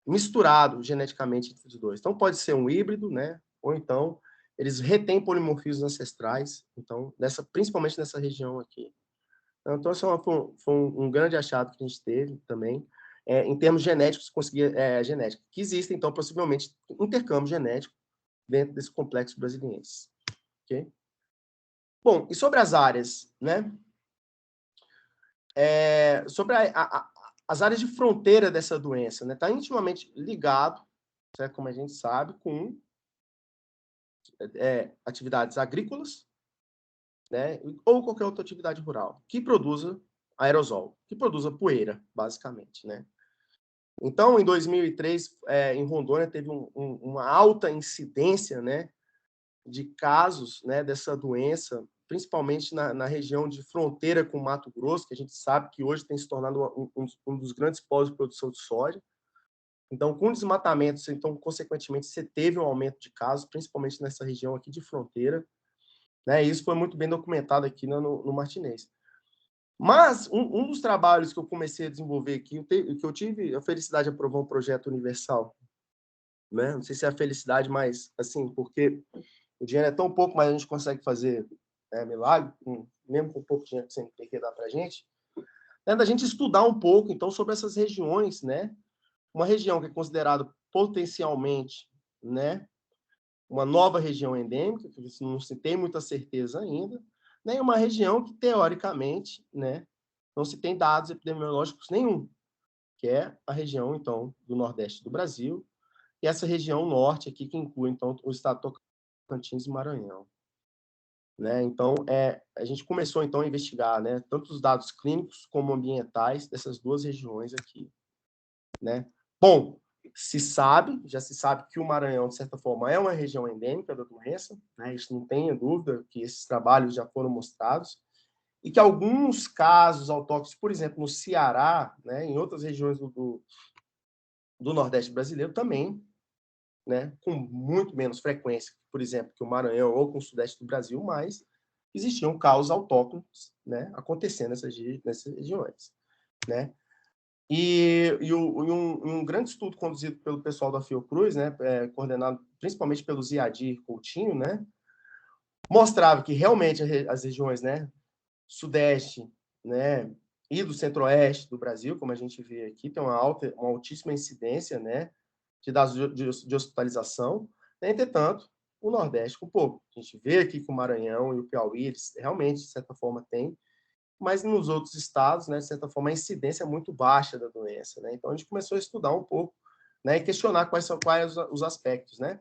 misturado geneticamente entre os dois. Então pode ser um híbrido, né, ou então eles retêm polimorfismos ancestrais, então principalmente nessa região aqui. Então, esse foi um grande achado que a gente teve também, em termos genéticos, genética, que existe, então, possivelmente, intercâmbio genético dentro desse complexo brasiliense. Okay? Bom, e sobre as áreas, né? Sobre as áreas de fronteira dessa doença, né? Está intimamente ligado, certo? Como a gente sabe, com atividades agrícolas, né, ou qualquer outra atividade rural, que produza aerosol, que produza poeira, basicamente, né? Então, em 2003, em Rondônia, teve uma alta incidência, né, de casos, né, dessa doença, principalmente na região de fronteira com o Mato Grosso, que a gente sabe que hoje tem se tornado um dos grandes polos de produção de soja. Então, com desmatamentos, então, consequentemente, você teve um aumento de casos, principalmente nessa região aqui de fronteira, né? Isso foi muito bem documentado aqui no Martinez. Mas um dos trabalhos que eu comecei a desenvolver aqui, que eu tive a felicidade de aprovar um projeto universal, né? Não sei se é a felicidade, mas assim, porque o dinheiro é tão pouco, mas a gente consegue fazer milagre, mesmo com pouco dinheiro que o CNPq dá para a gente, né? Da gente estudar um pouco, então, sobre essas regiões, né? Uma região que é considerada potencialmente, né, uma nova região endêmica, que não se tem muita certeza ainda, nem uma região que, teoricamente, né, não se tem dados epidemiológicos nenhum, que é a região, então, do Nordeste do Brasil, e essa região norte aqui, que inclui, então, o estado de Tocantins e Maranhão. Né? Então, a gente começou, então, a investigar, né, tanto os dados clínicos como ambientais dessas duas regiões aqui. Né? Bom, já se sabe que o Maranhão, de certa forma, é uma região endêmica da doença, né? Isso não tenha dúvida que esses trabalhos já foram mostrados, e que alguns casos autóctones, por exemplo, no Ceará, né, em outras regiões do Nordeste brasileiro também, né, com muito menos frequência, por exemplo, que o Maranhão ou com o Sudeste do Brasil, mas existiam casos autóctones, né, acontecendo nessas regiões, né? Um grande estudo conduzido pelo pessoal da Fiocruz, né, coordenado principalmente pelo Ziadir Coutinho, né, mostrava que realmente as regiões, né, Sudeste, né, e do Centro-Oeste do Brasil, como a gente vê aqui, tem uma altíssima incidência, né, de dados de hospitalização. Entretanto, o Nordeste com pouco. A gente vê aqui que o Maranhão e o Piauí, eles realmente, de certa forma, têm, mas nos outros estados, né, de certa forma, a incidência é muito baixa da doença, né? Então, a gente começou a estudar um pouco, né, e questionar quais os aspectos, né?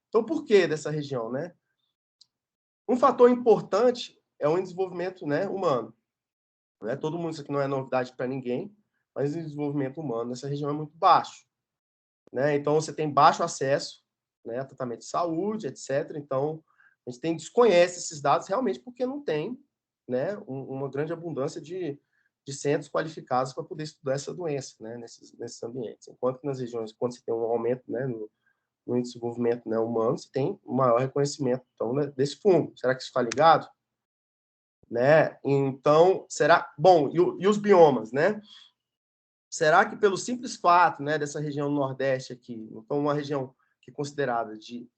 Então, por que dessa região, né? Um fator importante é o desenvolvimento, né, humano. Né? Todo mundo, isso aqui não é novidade para ninguém, mas o desenvolvimento humano nessa região é muito baixo. Né? Então, você tem baixo acesso, né, a tratamento de saúde, etc. Então, a gente desconhece esses dados realmente porque não tem, né, uma grande abundância de centros qualificados para poder estudar essa doença, né, nesses ambientes. Enquanto que nas regiões, quando você tem um aumento, né, no desenvolvimento, né, humano, você tem um maior reconhecimento, então, né, desse fungo. Será que isso está ligado? Né? Então, será... Bom, e os biomas, né? Será que pelo simples fato, né, dessa região do Nordeste aqui, então uma região que é considerada de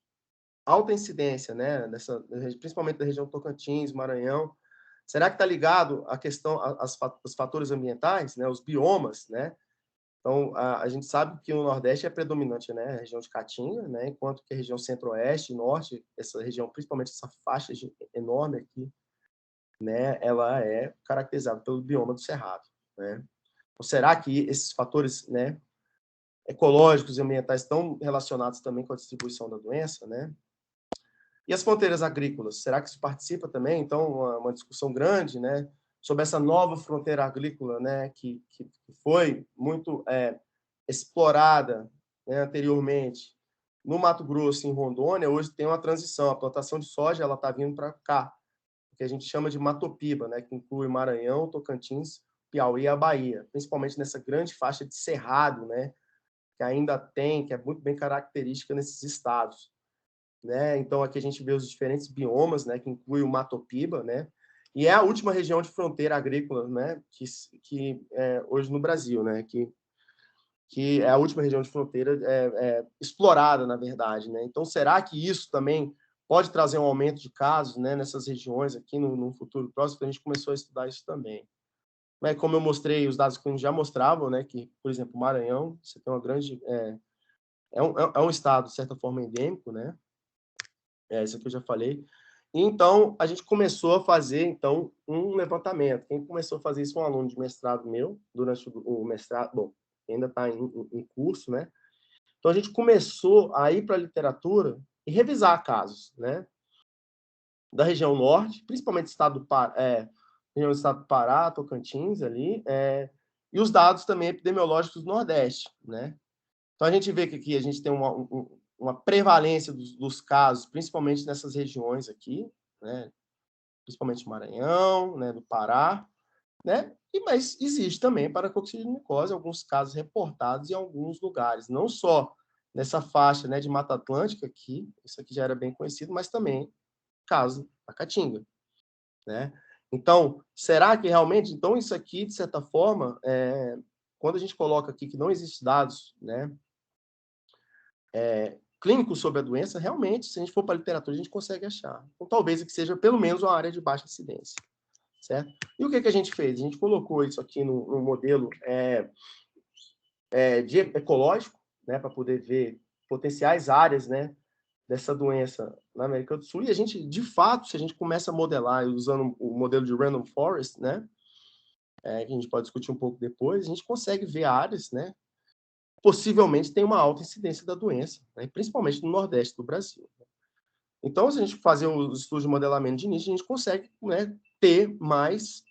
alta incidência, né, principalmente da região Tocantins, Maranhão, será que está ligado à questão, aos fatores ambientais, né, os biomas, né? Então, a gente sabe que o Nordeste é predominante, né, a região de Caatinga, né, enquanto que a região Centro-Oeste e Norte, essa região, principalmente essa faixa enorme aqui, né, ela é caracterizada pelo bioma do Cerrado, né? Ou será que esses fatores, né, ecológicos e ambientais estão relacionados também com a distribuição da doença, né? E as fronteiras agrícolas, será que isso participa também? Então, uma discussão grande, né, sobre essa nova fronteira agrícola, né, que foi muito explorada, né, anteriormente no Mato Grosso, em Rondônia. Hoje tem uma transição, a plantação de soja ela está vindo para cá, que a gente chama de Matopiba, né, que inclui Maranhão, Tocantins, Piauí e a Bahia, principalmente nessa grande faixa de cerrado, né, que ainda tem, que é muito bem característica nesses estados, né? Então aqui a gente vê os diferentes biomas, né, que inclui o Matopiba, né, e é a última região de fronteira agrícola, né, que hoje no Brasil, né, que é a última região de fronteira explorada, na verdade, né? Então será que isso também pode trazer um aumento de casos, né, nessas regiões aqui no futuro próximo? Então, a gente começou a estudar isso também. Mas, como eu mostrei, os dados que a gente já mostravam, né, que, por exemplo, o Maranhão, você tem uma grande... É um estado, de certa forma, endêmico, né? Isso aqui eu já falei. Então, a gente começou a fazer, então, um levantamento. Quem começou a fazer isso foi um aluno de mestrado meu, durante o mestrado, bom, ainda está em curso, né? Então, a gente começou a ir para a literatura e revisar casos, né? Da região norte, principalmente região do estado do Pará, Tocantins, ali, e os dados também epidemiológicos do Nordeste, né? Então, a gente vê que aqui a gente tem uma prevalência dos casos, principalmente nessas regiões aqui, né? Principalmente Maranhão, né? Do Pará, né? Mas existe também paracoccidilmicose, alguns casos reportados em alguns lugares, não só nessa faixa, né, de Mata Atlântica aqui, isso aqui já era bem conhecido, mas também caso da Caatinga, né? Então, será que realmente, então isso aqui, de certa forma, quando a gente coloca aqui que não existe dados, né, clínicos sobre a doença, realmente, se a gente for para a literatura, a gente consegue achar. Então, talvez que seja pelo menos uma área de baixa incidência, certo? E o que a gente fez? A gente colocou isso aqui no modelo ecológico, né, para poder ver potenciais áreas, né, dessa doença na América do Sul, e a gente, de fato, se a gente começa a modelar usando o modelo de Random Forest, né, que a gente pode discutir um pouco depois, a gente consegue ver áreas, né, possivelmente tem uma alta incidência da doença, né, principalmente no Nordeste do Brasil. Então, se a gente fazer os estudos de modelamento de nicho, a gente consegue, né, ter mais,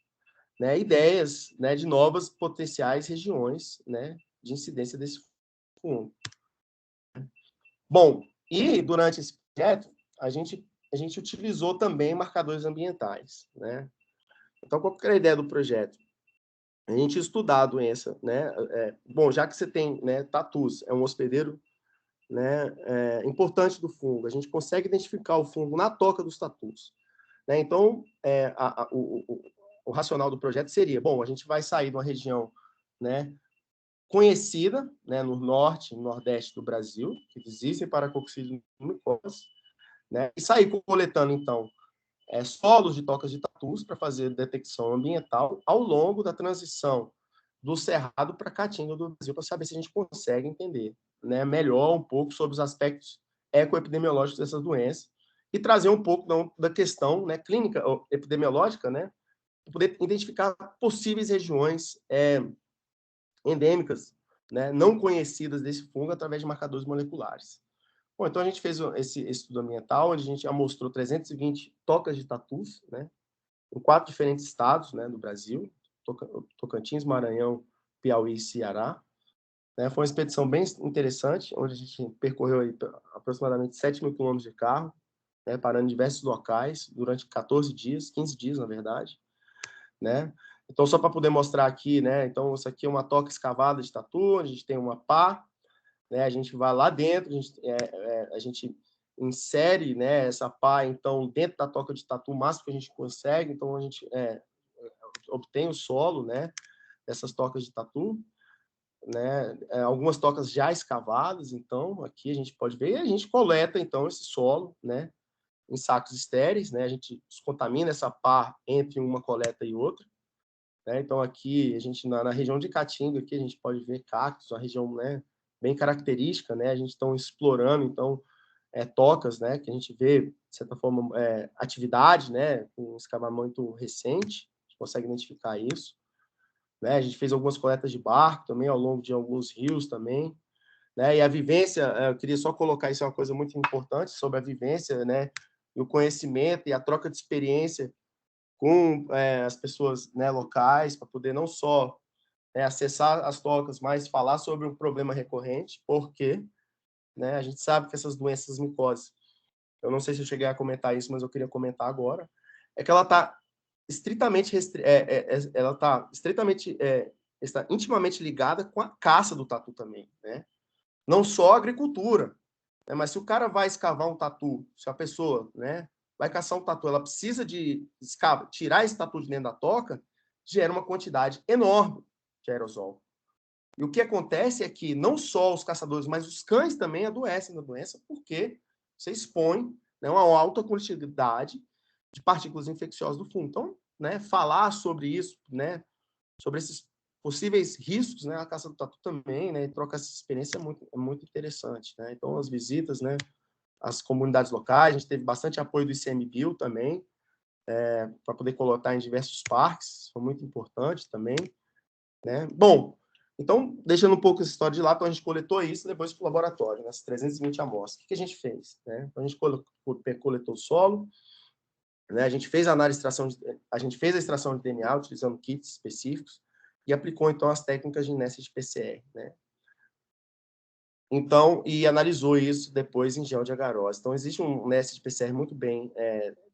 né, ideias, né, de novas potenciais regiões, né, de incidência desse fungo. Bom, e durante esse projeto, a gente utilizou também marcadores ambientais, né? Então, qual que era a ideia do projeto? A gente estudar a doença, né? Bom, já que você tem, né, tatus, é um hospedeiro, né, importante do fungo, a gente consegue identificar o fungo na toca dos tatus, né? Então, o racional do projeto seria, bom, a gente vai sair de uma região, né, conhecida, né, no norte, no nordeste do Brasil, que existem paracoccidioides micoses, né, e sair coletando, então, solos de tocas de tatus para fazer detecção ambiental ao longo da transição do Cerrado para a Caatinga do Brasil, para saber se a gente consegue entender, né, melhor um pouco sobre os aspectos ecoepidemiológicos dessas doenças e trazer um pouco da questão, né, clínica epidemiológica, né, para poder identificar possíveis regiões endêmicas, né, não conhecidas desse fungo através de marcadores moleculares. Bom, então a gente fez esse estudo ambiental, onde a gente amostrou 320 tocas de tatus, né, em 4 diferentes estados, né, do Brasil, Tocantins, Maranhão, Piauí e Ceará. Né, foi uma expedição bem interessante, onde a gente percorreu aí aproximadamente 7.000 quilômetros de carro, né, parando em diversos locais, durante 14 dias, 15 dias, na verdade. Né? Então, só para poder mostrar aqui, né, então isso aqui é uma toca escavada de tatu, a gente tem uma pá, né, a gente vai lá dentro, a gente insere, né, essa pá, então, dentro da toca de tatu o máximo que a gente consegue, então a gente obtém o solo, né, dessas tocas de tatu, né, algumas tocas já escavadas, então, aqui a gente pode ver, e a gente coleta, então, esse solo, né, em sacos estéreis, né, a gente descontamina essa pá entre uma coleta e outra, né, então, aqui, a gente, na região de Caatinga, aqui, a gente pode ver cactos, uma região, né, bem característica, né, a gente está explorando, então, tocas, né, que a gente vê, de certa forma, atividade, né, com um escavamento recente, a gente consegue identificar isso, né, a gente fez algumas coletas de barco também, ao longo de alguns rios também, né, e a vivência, eu queria só colocar isso, é uma coisa muito importante, sobre a vivência, né, e o conhecimento e a troca de experiência com as pessoas, né, locais, para poder não só acessar as tocas, mas falar sobre um problema recorrente, porque, né, a gente sabe que essas doenças micoses, eu não sei se eu cheguei a comentar isso, mas eu queria comentar agora, é que ela está estritamente, ela está intimamente ligada com a caça do tatu também, né? Não só a agricultura, né? Mas se o cara vai escavar um tatu, se a pessoa, né, vai caçar um tatu, ela precisa de tirar esse tatu de dentro da toca, gera uma quantidade enorme de aerosol. E o que acontece é que não só os caçadores, mas os cães também adoecem da doença, porque você expõe, né, uma alta quantidade de partículas infecciosas do fungo. Então, né, falar sobre isso, né, sobre esses possíveis riscos, né, a caça do tatu também, né, e trocar essa experiência é muito interessante, né? Então, as visitas, né, às comunidades locais, a gente teve bastante apoio do ICMBio também, para poder coletar em diversos parques, foi muito importante também, né? Bom, então, deixando um pouco essa história de lá, então a gente coletou isso depois para o laboratório, nessas 320 amostras. O que a gente fez? Né? Então, a gente coletou o solo, né? A gente fez a extração de DNA utilizando kits específicos e aplicou, então, as técnicas de Nest de PCR, né? Então, e analisou isso depois em gel de agarose. Então, existe um Nest de PCR muito bem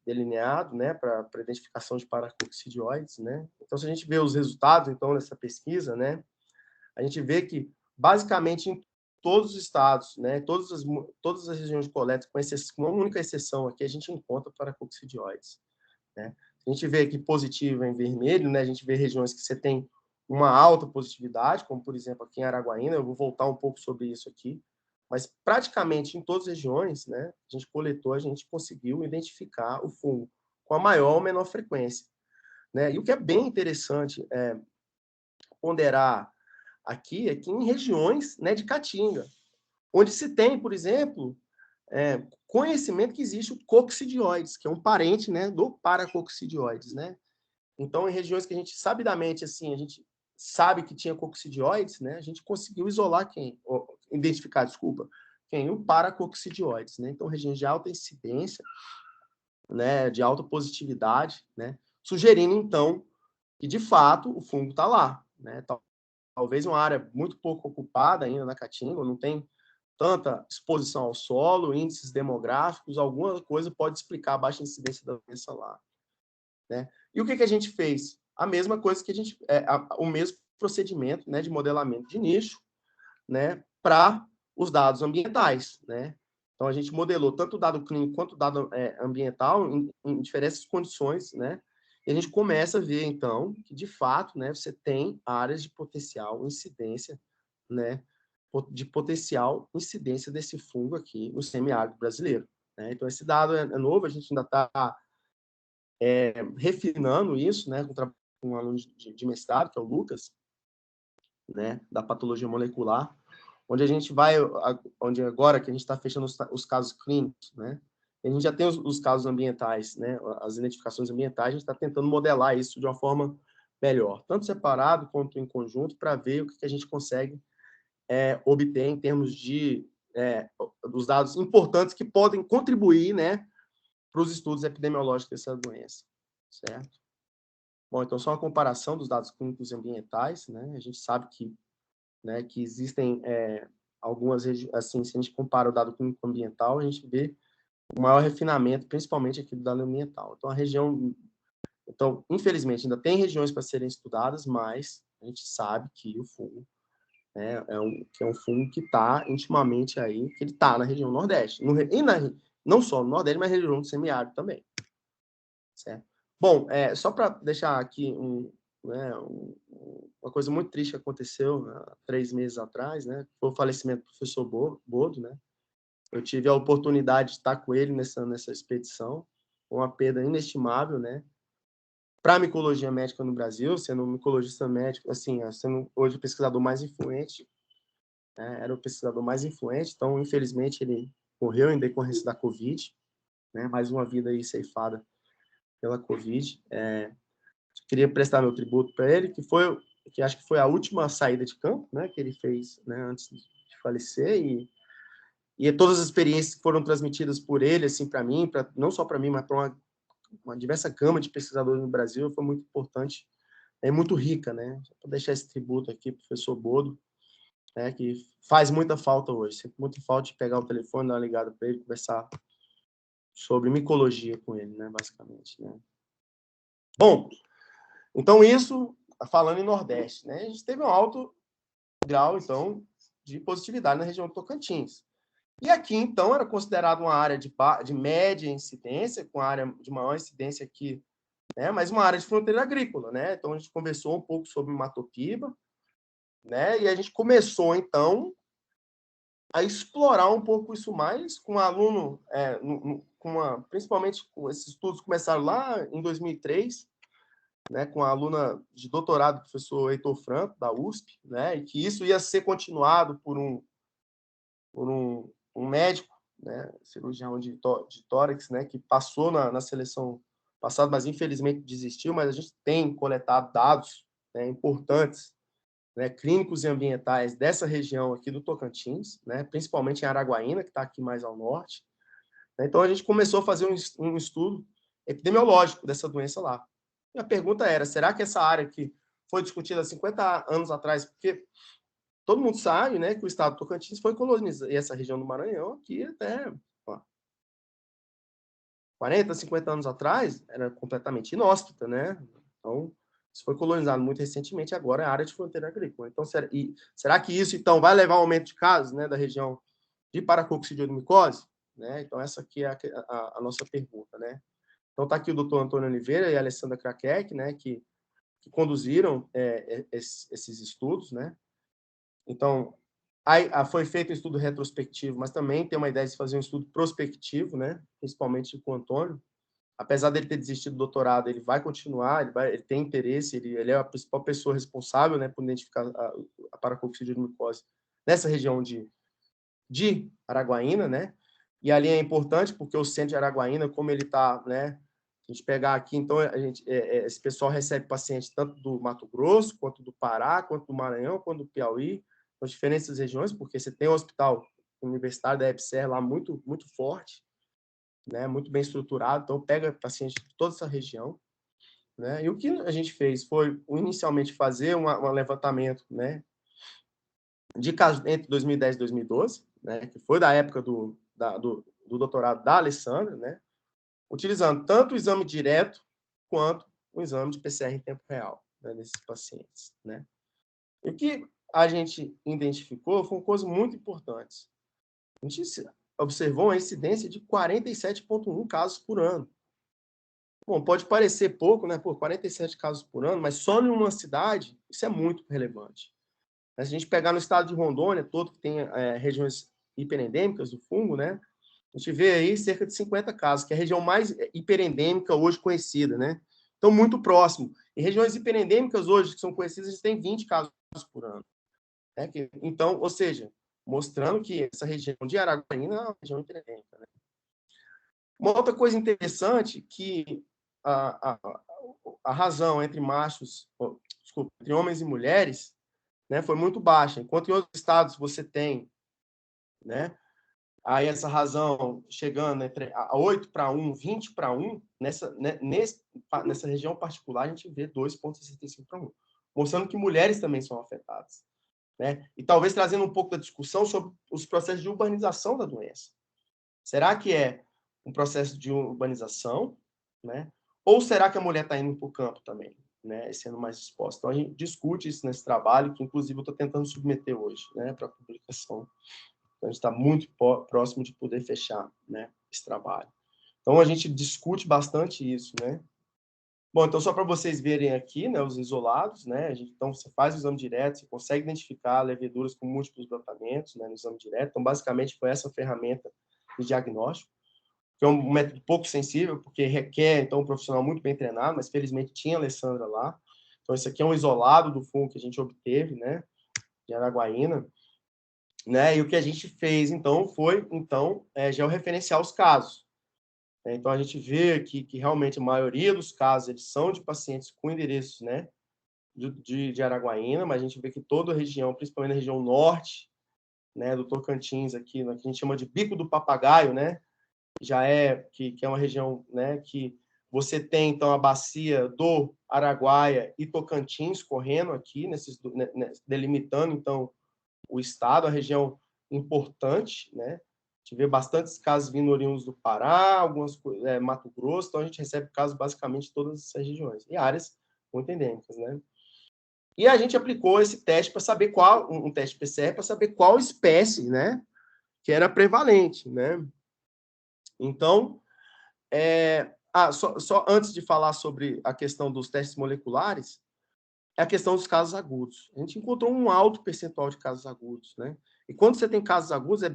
delineado, né, para identificação de paracoccidioides, né? Então, se a gente vê os resultados, então, dessa pesquisa, né, a gente vê que, basicamente, em todos os estados, né, todas as regiões de coleta, com uma única exceção aqui, a gente encontra paracoccidioides, né? A gente vê aqui positivo em vermelho, né, a gente vê regiões que você tem uma alta positividade, como, por exemplo, aqui em Araguaína, eu vou voltar um pouco sobre isso aqui, mas praticamente em todas as regiões, né, a gente coletou, a gente conseguiu identificar o fungo com a maior ou menor frequência, né? E o que é bem interessante ponderar aqui é que em regiões, né, de Caatinga, onde se tem, por exemplo, conhecimento que existe o coccidioides, que é um parente, né, do paracoccidioides, né? Então, em regiões que a gente sabidamente, assim, a gente sabe que tinha coccidioides, né, a gente conseguiu identificar, o paracoccidioides, né? Então, regiões de alta incidência, né, de alta positividade, né, sugerindo, então, que, de fato, o fungo está lá, né? talvez uma área muito pouco ocupada ainda na Caatinga, não tem tanta exposição ao solo, índices demográficos, alguma coisa pode explicar a baixa incidência da doença lá, né? E o que a gente fez? A mesma coisa que o mesmo procedimento, né, de modelamento de nicho, né, para os dados ambientais, né? Então a gente modelou tanto o dado clínico quanto o dado ambiental em diferentes condições, né? E a gente começa a ver então que de fato, né, você tem áreas de potencial incidência, né, de potencial incidência desse fungo aqui no semiárido brasileiro, né? Então esse dado é novo, a gente ainda está refinando isso, né, com um aluno de mestrado, que é o Lucas, né, da patologia molecular, onde a gente vai, onde agora que a gente está fechando os casos clínicos, né, a gente já tem os casos ambientais, né, as identificações ambientais, a gente está tentando modelar isso de uma forma melhor, tanto separado quanto em conjunto, para ver o que a gente consegue obter em termos de dos dados importantes que podem contribuir, né, para os estudos epidemiológicos dessa doença, certo? Bom, então só uma comparação dos dados clínicos e ambientais, né? A gente sabe que, né, que existem algumas regiões, assim, se a gente compara o dado clínico ambiental, a gente vê o maior refinamento, principalmente aqui do dado ambiental. Então, infelizmente, ainda tem regiões para serem estudadas, mas a gente sabe que o fungo é um fungo que está intimamente aí, que ele está na região Nordeste, não só no Nordeste, mas na região do semiárido também, certo? Bom, só para deixar aqui uma coisa muito triste que aconteceu há 3 meses atrás, né? Foi o falecimento do professor Bodo, né? Eu tive a oportunidade de estar com ele nessa expedição, uma perda inestimável, né? Para a micologia médica no Brasil, sendo um micologista médico, assim, sendo hoje o pesquisador mais influente, né? Era o pesquisador mais influente, então, infelizmente, ele morreu em decorrência da Covid, né? Mais uma vida aí ceifada pela Covid. Queria prestar meu tributo para ele, que acho que foi a última saída de campo, né, que ele fez, né, antes de falecer, e todas as experiências que foram transmitidas por ele, assim, para mim, não só para mim, mas para uma diversa gama de pesquisadores no Brasil, foi muito importante, muito rica, né? Vou deixar esse tributo aqui, professor Bodo, né, que faz muita falta hoje, sempre muita falta de pegar o telefone, dar uma ligada para ele, conversar sobre micologia com ele, né, basicamente, né? Bom, então isso falando em Nordeste, né? A gente teve um alto grau, então, de positividade na região do Tocantins. E aqui, então, era considerado uma área de média incidência, com área de maior incidência aqui, né? Mas uma área de fronteira agrícola, né? Então, a gente conversou um pouco sobre Matopiba, né? E a gente começou, então, a explorar um pouco isso mais com um aluno, principalmente com esses estudos começaram lá em 2003, né, com a aluna de doutorado, o professor Heitor Franco, da USP, né, e que isso ia ser continuado por um médico, né, cirurgião de tórax, né, que passou na seleção passada, mas infelizmente desistiu, mas a gente tem coletado dados, né, importantes, né, clínicos e ambientais dessa região aqui do Tocantins, né, principalmente em Araguaína, que está aqui mais ao norte. Então, a gente começou a fazer um estudo epidemiológico dessa doença lá. E a pergunta era, será que essa área que foi discutida há 50 anos atrás, porque todo mundo sabe, né, que o estado do Tocantins foi colonizado, e essa região do Maranhão aqui até 40, 50 anos atrás, era completamente inóspita, né? Então, isso foi colonizado muito recentemente, agora é área de fronteira agrícola. Então, será que isso, então, vai levar ao aumento de casos, né, da região de paracoccidioidomicose? Né? Então, essa aqui é a nossa pergunta, né? Então, está aqui o doutor Antônio Oliveira e a Alessandra Krakek, né, que conduziram esses estudos, né? Então, foi feito um estudo retrospectivo, mas também tem uma ideia de fazer um estudo prospectivo, né? Principalmente com o Antônio. Apesar dele ter desistido do doutorado, ele vai continuar, ele tem interesse, ele é a principal pessoa responsável, né, por identificar a paracoccidioidomicose nessa região de Araguaína, né? E ali é importante porque o centro de Araguaína, como ele está, né? A gente pegar aqui, então, esse pessoal recebe pacientes tanto do Mato Grosso, quanto do Pará, quanto do Maranhão, quanto do Piauí, nas diferentes regiões, porque você tem o hospital universitário da EBSER lá muito, muito forte, né? Muito bem estruturado, então pega pacientes de toda essa região, né? E o que a gente fez foi, inicialmente, fazer um levantamento, né, de casos entre 2010 e 2012, né, que foi da época do doutorado da Alessandra, né, utilizando tanto o exame direto quanto o exame de PCR em tempo real, né, nesses pacientes, né? E o que a gente identificou foram coisas muito importantes. A gente observou a incidência de 47,1 casos por ano. Bom, pode parecer pouco, né? Pô, 47 casos por ano, mas só em uma cidade, isso é muito relevante. Se a gente pegar no estado de Rondônia, todo que tem regiões hiperendêmicas do fungo, né? A gente vê aí cerca de 50 casos, que é a região mais hiperendêmica hoje conhecida, né? Então, muito próximo. E regiões hiperendêmicas hoje, que são conhecidas, a gente tem 20 casos por ano. Né? Então, ou seja, mostrando que essa região de Araguaína é uma região hiperendêmica, né? Uma outra coisa interessante que a razão entre entre homens e mulheres, né, foi muito baixa. Enquanto em outros estados você tem, né, aí essa razão chegando entre 8:1, 20:1, nessa região particular a gente vê 2,65:1, mostrando que mulheres também são afetadas, né? E talvez trazendo um pouco da discussão sobre os processos de urbanização da doença. Será que é um processo de urbanização, né? Ou será que a mulher está indo para o campo também, né? Sendo mais exposta? Então, a gente discute isso nesse trabalho, que, inclusive, eu estou tentando submeter hoje, né, para publicação. Então, a gente está muito próximo de poder fechar, né, esse trabalho. Então, a gente discute bastante isso, né? Bom, então, só para vocês verem aqui, né, os isolados, né? Então, você faz o exame direto, você consegue identificar leveduras com múltiplos brotamentos, né, no exame direto. Então, basicamente, foi essa ferramenta de diagnóstico, que é um método pouco sensível, porque requer, então, um profissional muito bem treinado, mas, felizmente, tinha a Alessandra lá. Então, esse aqui é um isolado do fungo que a gente obteve, né, de Araguaína, né, e o que a gente fez, então, foi, georreferenciar os casos. Então, a gente vê aqui que, realmente, a maioria dos casos, eles são de pacientes com endereços, né, de Araguaína, mas a gente vê que toda a região, principalmente na região norte, né, do Tocantins, aqui, que a gente chama de Bico do Papagaio, né, já que é uma região, né, que você tem, então, a bacia do Araguaia e Tocantins correndo aqui, delimitando, então, o estado, a região importante, né? A gente vê bastantes casos vindo oriundos do Pará, Mato Grosso, então a gente recebe casos basicamente de todas essas regiões, e áreas muito endêmicas, né? E a gente aplicou esse teste para saber um teste PCR para saber qual espécie, né, que era prevalente, né? Então, só antes de falar sobre a questão dos testes moleculares, é a questão dos casos agudos. A gente encontrou um alto percentual de casos agudos, né? E quando você tem casos agudos, é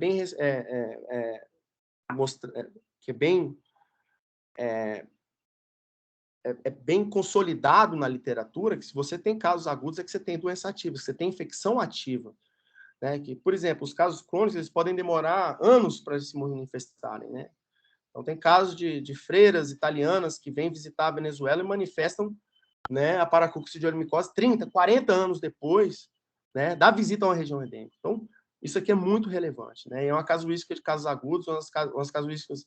bem consolidado na literatura que se você tem casos agudos é que você tem doença ativa, que você tem infecção ativa, né? Que, por exemplo, os casos crônicos eles podem demorar anos para se manifestarem, né? Então, tem casos de freiras italianas que vêm visitar a Venezuela e manifestam, né, a paracoccidioidomicose 30, 40 anos depois, né, da visita a uma região endêmica. Então, isso aqui é muito relevante, né? É uma casuística de casos agudos, umas casuísticas...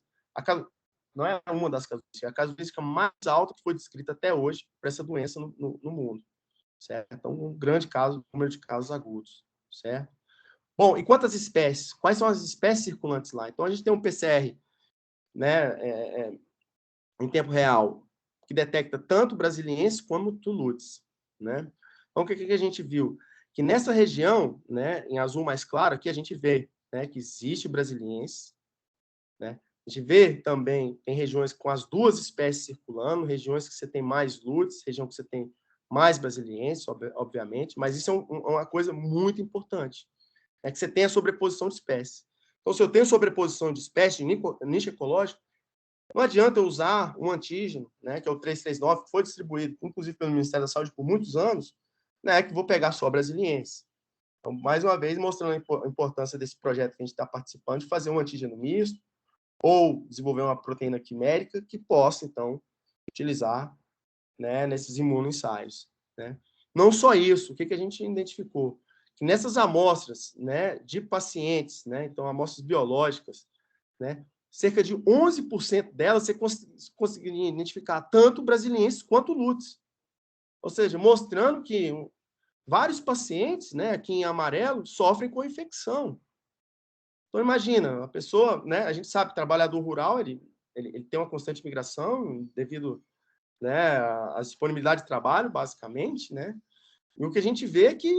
Não é uma das casuísticas, é a casuística mais alta que foi descrita até hoje para essa doença no mundo, certo? Então, um grande número de casos agudos, certo? Bom, e quantas espécies? Quais são as espécies circulantes lá? Então, a gente tem um PCR, né, em tempo real, que detecta tanto brasiliense como tuludes, né? Então, o que a gente viu? Que nessa região, né, em azul mais claro, aqui a gente vê, né, que existe brasiliense, né? A gente vê também, tem regiões com as duas espécies circulando, regiões que você tem mais ludes, região que você tem mais brasiliense, obviamente, mas isso é uma coisa muito importante, é que você tem a sobreposição de espécies. Então, se eu tenho sobreposição de espécies, nicho ecológico, não adianta eu usar um antígeno, né, que é o 339, que foi distribuído, inclusive, pelo Ministério da Saúde por muitos anos, né, que vou pegar só brasiliense. Então, mais uma vez, mostrando a importância desse projeto que a gente está participando, de fazer um antígeno misto, ou desenvolver uma proteína quimérica que possa, então, utilizar, né, nesses imunoensaios, né? Não só isso, o que a gente identificou? Que nessas amostras, né, de pacientes, né, então, amostras biológicas, né, cerca de 11% delas você conseguiria identificar tanto brasilienses quanto lutes. Ou seja, mostrando que vários pacientes, né, aqui em amarelo, sofrem com infecção. Então, imagina, a pessoa, né, a gente sabe que o trabalhador rural, ele tem uma constante migração devido, né, à disponibilidade de trabalho, basicamente, né? E o que a gente vê é que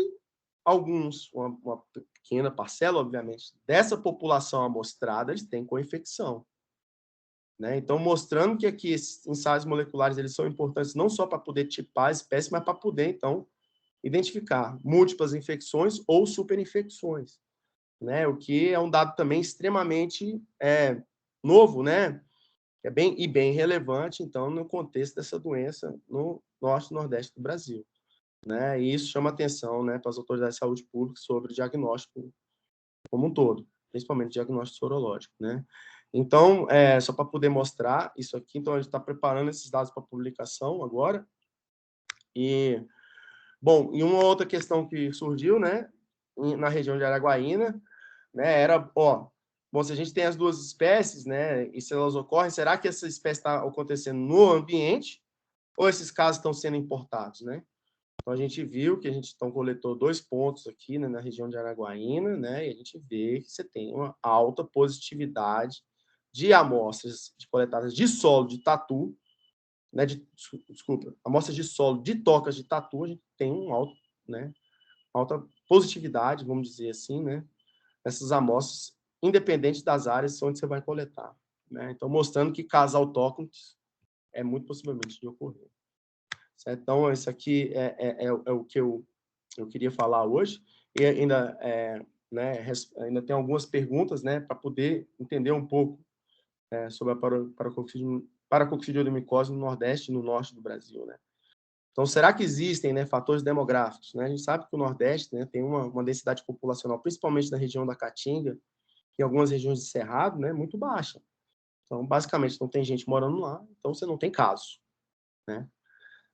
alguns, uma pequena parcela, obviamente, dessa população amostrada, eles têm co-infecção. Né? Então, mostrando que aqui esses ensaios moleculares eles são importantes não só para poder tipar a espécie, mas para poder, então, identificar múltiplas infecções ou superinfecções. Né? O que é um dado também extremamente novo, né? É bem relevante, então, no contexto dessa doença no norte e nordeste do Brasil. Né? E isso chama atenção, né, para as autoridades de saúde pública sobre o diagnóstico como um todo, principalmente diagnóstico sorológico, né? Então, só para poder mostrar isso aqui, então a gente está preparando esses dados para publicação agora. E, bom, e uma outra questão que surgiu, né, na região de Araguaína, né, era, bom, se a gente tem as duas espécies, né, e se elas ocorrem, será que essa espécie está acontecendo no ambiente ou esses casos estão sendo importados, né? Então, a gente viu que a gente então coletou 2 pontos aqui, né, na região de Araguaína, né, e a gente vê que você tem uma alta positividade de amostras coletadas de solo de tatu, né, desculpa, amostras de solo de tocas de tatu, a gente tem um alto, né, alta positividade, vamos dizer assim, né, essas amostras, independente das áreas onde você vai coletar, né? Então, mostrando que casos autóctones é muito possivelmente de ocorrer. Certo? Então, isso aqui é o que eu queria falar hoje. E ainda, né, ainda tem algumas perguntas, né, para poder entender um pouco sobre a paracoccidioidomicose no Nordeste e no Norte do Brasil. Né? Então, será que existem, né, fatores demográficos? Né? A gente sabe que o Nordeste, né, tem uma densidade populacional, principalmente na região da Caatinga, e algumas regiões de Cerrado, né, muito baixa. Então, basicamente, não tem gente morando lá, então você não tem casos. Né?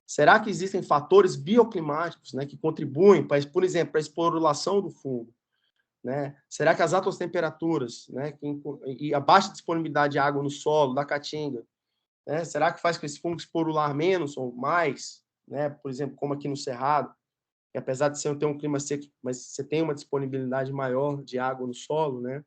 Será que existem fatores bioclimáticos, né, que contribuem, por exemplo, para a esporulação do fungo? Né? Será que as altas temperaturas, né, e a baixa disponibilidade de água no solo da caatinga, né, será que faz com esse fungo esporular menos ou mais? Né? Por exemplo, como aqui no Cerrado, que apesar de você ter um clima seco, mas você tem uma disponibilidade maior de água no solo, né?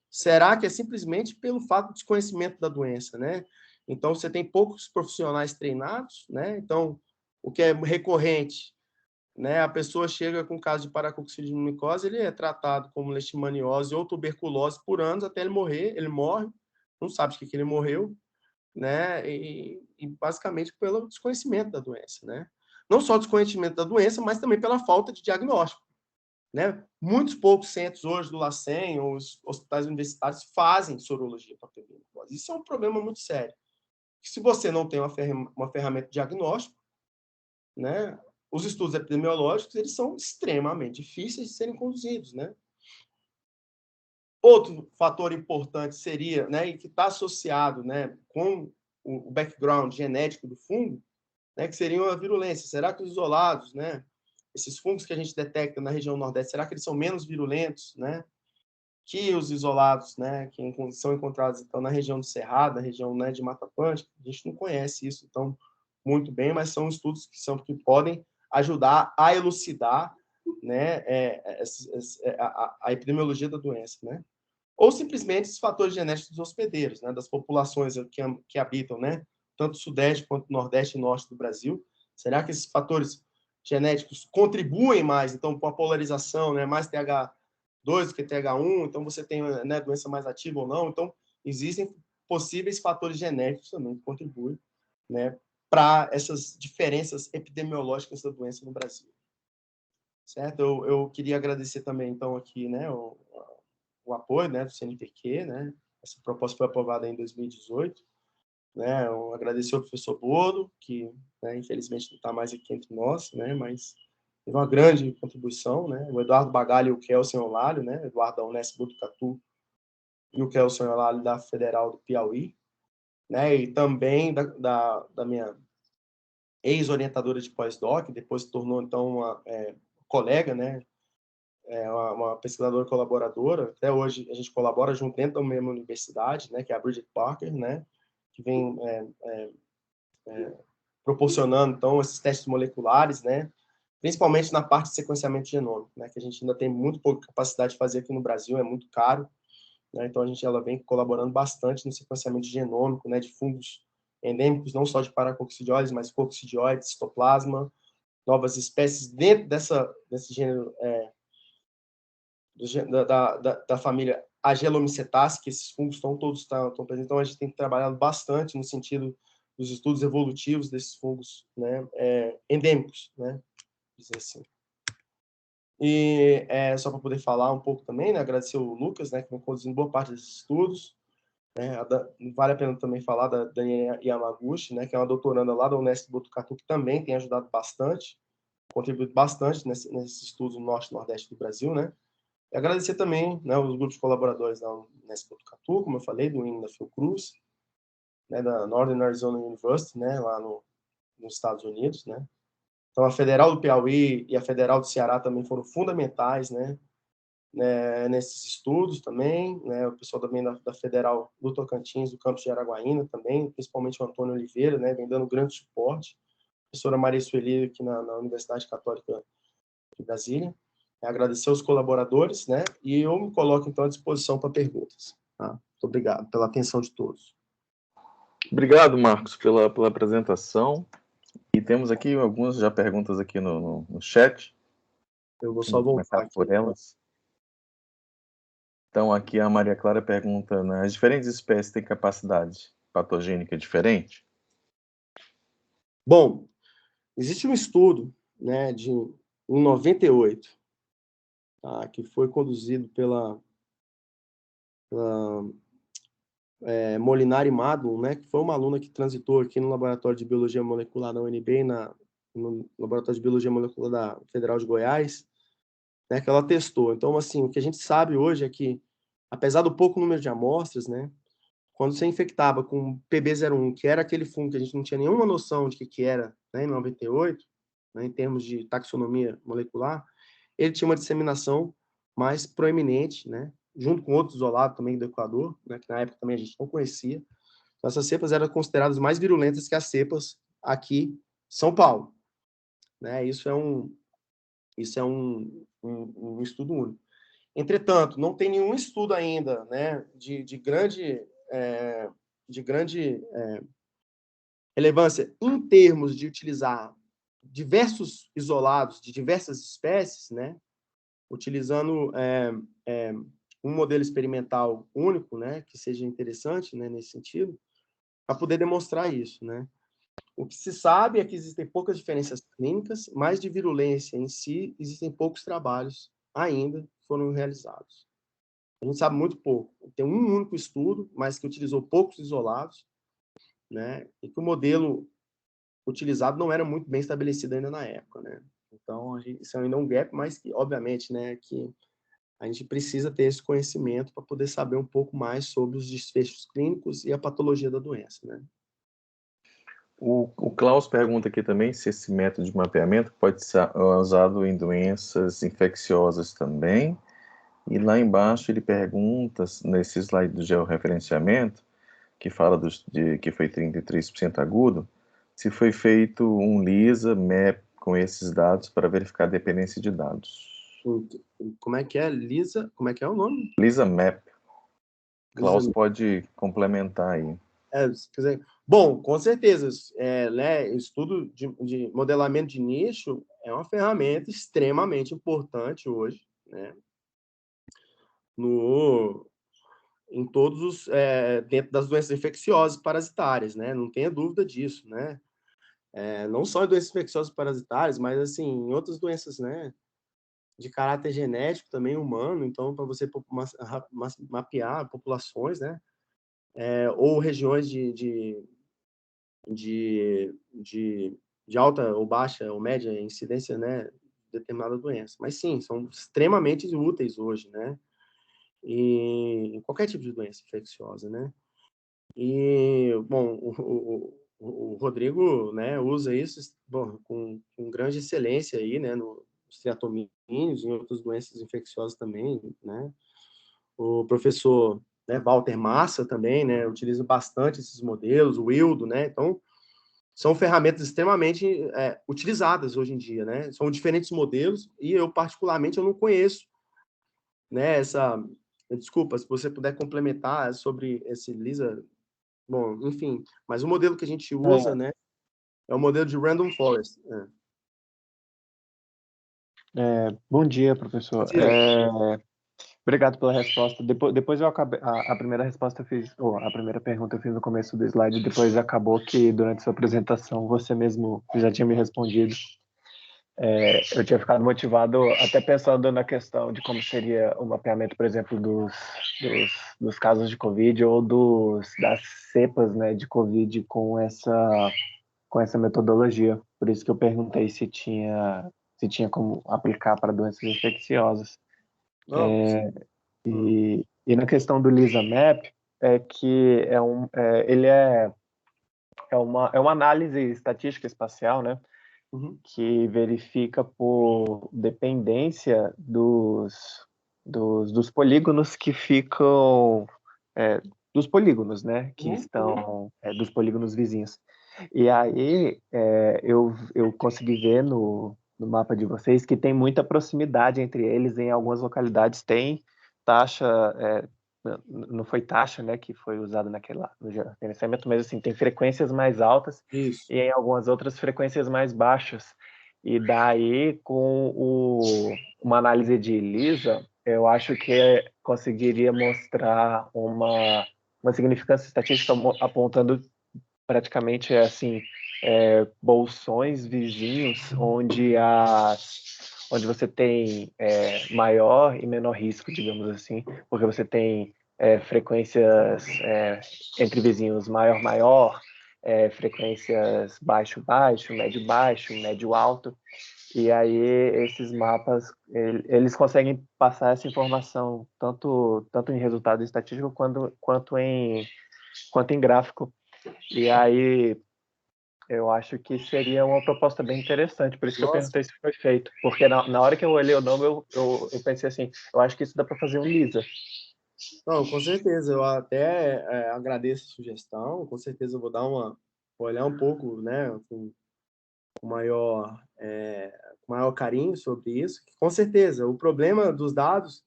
Será que é simplesmente pelo fato do desconhecimento da doença, né? Então, você tem poucos profissionais treinados, né? Então, o que é recorrente, né? A pessoa chega com caso de paracoccidioidomicose, ele é tratado como leishmaniose ou tuberculose por anos até ele morrer. Ele morre, não sabe de que ele morreu, né? E basicamente pelo desconhecimento da doença, né? Não só desconhecimento da doença, mas também pela falta de diagnóstico. Né? Muitos poucos centros hoje do LACEN ou os hospitais universitários fazem sorologia para tuberculose. Isso é um problema muito sério. Se você não tem uma ferramenta de diagnóstico, né, os estudos epidemiológicos eles são extremamente difíceis de serem conduzidos. Né? Outro fator importante seria, né, e que está associado, né, com o background genético do fungo, né, que seria a virulência. Será que os isolados, né, esses fungos que a gente detecta na região nordeste, será que eles são menos virulentos, né, que os isolados, né, que são encontrados então na região do Cerrado, na região, né, de Mata Atlântica? A gente não conhece isso então muito bem, mas são estudos que podem ajudar a elucidar, né, a epidemiologia da doença, né? Ou simplesmente os fatores genéticos dos hospedeiros, né, das populações que habitam, né, tanto o Sudeste quanto o Nordeste e Norte do Brasil. Será que esses fatores genéticos contribuem mais, então, com a polarização, né, mais TH2 do que TH1, então você tem, né, doença mais ativa ou não? Então, existem possíveis fatores genéticos também que contribuem, né, para essas diferenças epidemiológicas da doença no Brasil. Certo? Eu queria agradecer também, então, aqui, né, o apoio, né, do CNPq, né? Essa proposta foi aprovada em 2018. Né? Eu agradecer ao professor Bolo, que, né, infelizmente não está mais aqui entre nós, né, mas teve uma grande contribuição, né? O Eduardo Bagalho e o Kelsen Olário, né? O Eduardo da Unesp Botucatu e o Kelsen Olário da Federal do Piauí, né? E também da minha ex-orientadora de pós-doc, depois se tornou, então, uma colega, né? uma pesquisadora colaboradora, até hoje a gente colabora junto dentro da mesma universidade, né, que é a Bridget Parker, né, que vem proporcionando, então, esses testes moleculares, né, principalmente na parte de sequenciamento genômico, né, que a gente ainda tem muito pouca capacidade de fazer aqui no Brasil, é muito caro, né, então ela vem colaborando bastante no sequenciamento genômico, né, de fungos endêmicos, não só de paracoccidioides, mas coccidioides, citoplasma, novas espécies dentro desse gênero, da família Agelomycetaceae, que esses fungos todos presentes. Então, a gente tem trabalhado bastante no sentido dos estudos evolutivos desses fungos, né, endêmicos, né, dizer assim. E só para poder falar um pouco também, né, agradecer o Lucas, né, que vem conduzindo boa parte desses estudos. Né, vale a pena também falar da Daniela Yamaguchi, né, que é uma doutoranda lá da Unesp Botucatu, que também tem ajudado bastante, contribuído bastante nesses estudos no norte e nordeste do Brasil, né. E agradecer também, né, os grupos colaboradores da Unesp Botucatu, como eu falei, do INE da Fiocruz, né, da Northern Arizona University, né, lá nos Estados Unidos, né. Então, a Federal do Piauí e a Federal do Ceará também foram fundamentais, né, nesses estudos também, né, o pessoal também da Federal do Tocantins, do campus de Araguaína também, principalmente o Antônio Oliveira, né, vem dando grande suporte, a professora Maria Sueli aqui na Universidade Católica de Brasília. Agradecer aos colaboradores, né, e eu me coloco, então, à disposição para perguntas. Tá? Muito obrigado pela atenção de todos. Obrigado, Marcos, pela apresentação. E temos aqui algumas já perguntas aqui no chat. Eu vou só voltar começar aqui. por elas. Então, aqui a Maria Clara pergunta, né, as diferentes espécies têm capacidade patogênica diferente? Bom, existe um estudo, né, em 98, tá, que foi conduzido pela Molinari Madlun, né, que foi uma aluna que transitou aqui no Laboratório de Biologia Molecular da UNB, no Laboratório de Biologia Molecular da Federal de Goiás, né, que ela testou. Então, assim, o que a gente sabe hoje é que, apesar do pouco número de amostras, né, quando você infectava com PB01, que era aquele fungo que a gente não tinha nenhuma noção de que era, né, em 98, né, em termos de taxonomia molecular, ele tinha uma disseminação mais proeminente, né, junto com outros isolados também do Equador, né, que na época também a gente não conhecia. Então, essas cepas eram consideradas mais virulentas que as cepas aqui em São Paulo. Né? Isso é um estudo único. Entretanto, não tem nenhum estudo ainda, né, de grande relevância em termos de utilizar diversos isolados de diversas espécies, né, utilizando um modelo experimental único, né, que seja interessante, né, nesse sentido, para poder demonstrar isso, né. O que se sabe é que existem poucas diferenças clínicas, mas de virulência em si, existem poucos trabalhos ainda que foram realizados. A gente sabe muito pouco. Tem um único estudo, mas que utilizou poucos isolados, né, e que o modelo utilizado não era muito bem estabelecido ainda na época, né. Então, isso é ainda um gap, mas que, obviamente, né, que a gente precisa ter esse conhecimento para poder saber um pouco mais sobre os desfechos clínicos e a patologia da doença, né. O Klaus pergunta aqui também se esse método de mapeamento pode ser usado em doenças infecciosas também. E lá embaixo ele pergunta, nesse slide do georreferenciamento, que fala que foi 33% agudo, se foi feito um LISA map com esses dados para verificar a dependência de dados. Como é que é, Lisa? Como é que é o nome? LISA map. Klaus Lisa... pode complementar aí. Se quiser. Bom, com certeza, né, estudo de modelamento de nicho é uma ferramenta extremamente importante hoje, né, em todos os, dentro das doenças infecciosas parasitárias, né, não tenha dúvida disso, né, não só em doenças infecciosas parasitárias, mas, assim, em outras doenças, né, de caráter genético também humano, então, para você mapear populações, né, ou regiões de alta ou baixa ou média incidência, né, de determinada doença. Mas sim, são extremamente úteis hoje, né, e em qualquer tipo de doença infecciosa, né. E, bom, o Rodrigo, né, usa isso, bom, com grande excelência aí, né, os triatomíneos, em outras doenças infecciosas também, né? O professor, né, Walter Massa também, né, utiliza bastante esses modelos, o Wildo, né? Então, são ferramentas extremamente utilizadas hoje em dia, né? São diferentes modelos e eu, particularmente, eu não conheço, né, essa... Desculpa, se você puder complementar sobre esse Lisa... Bom, enfim, mas o modelo que a gente usa, né, é o modelo de Random Forest. Bom dia, professor. Obrigado pela resposta. Depois eu acabei, a primeira resposta eu fiz, ou a primeira pergunta eu fiz no começo do slide, depois acabou que durante sua apresentação você mesmo já tinha me respondido. Eu tinha ficado motivado até pensando na questão de como seria o mapeamento, por exemplo, dos casos de Covid ou das cepas, né, de Covid com essa metodologia. Por isso que eu perguntei se tinha como aplicar para doenças infecciosas. Não, E na questão do LisaMap, é que ele é uma análise estatística espacial, né? Que verifica por dependência dos polígonos que ficam dos polígonos, né? Que estão dos polígonos vizinhos. E aí eu consegui ver no mapa de vocês que tem muita proximidade entre eles. Em algumas localidades tem taxa, não foi taxa, né, que foi usada no gerenciamento, mas assim, tem frequências mais altas. Isso. E em algumas outras frequências mais baixas. E daí, com uma análise de Lisa, eu acho que conseguiria mostrar uma significância estatística apontando praticamente assim bolsões vizinhos onde você tem maior e menor risco, digamos assim, porque você tem frequências entre vizinhos maior, frequências baixo, médio alto, e aí esses mapas eles conseguem passar essa informação tanto em resultado estatístico quanto em gráfico. E aí eu acho que seria uma proposta bem interessante, por isso que eu perguntei se foi feito, porque na hora que eu olhei o nome eu pensei assim, eu acho que isso dá para fazer um Lisa. Não, com certeza, eu até agradeço a sugestão, com certeza eu vou olhar um pouco, né, com maior carinho sobre isso. Com certeza, o problema dos dados,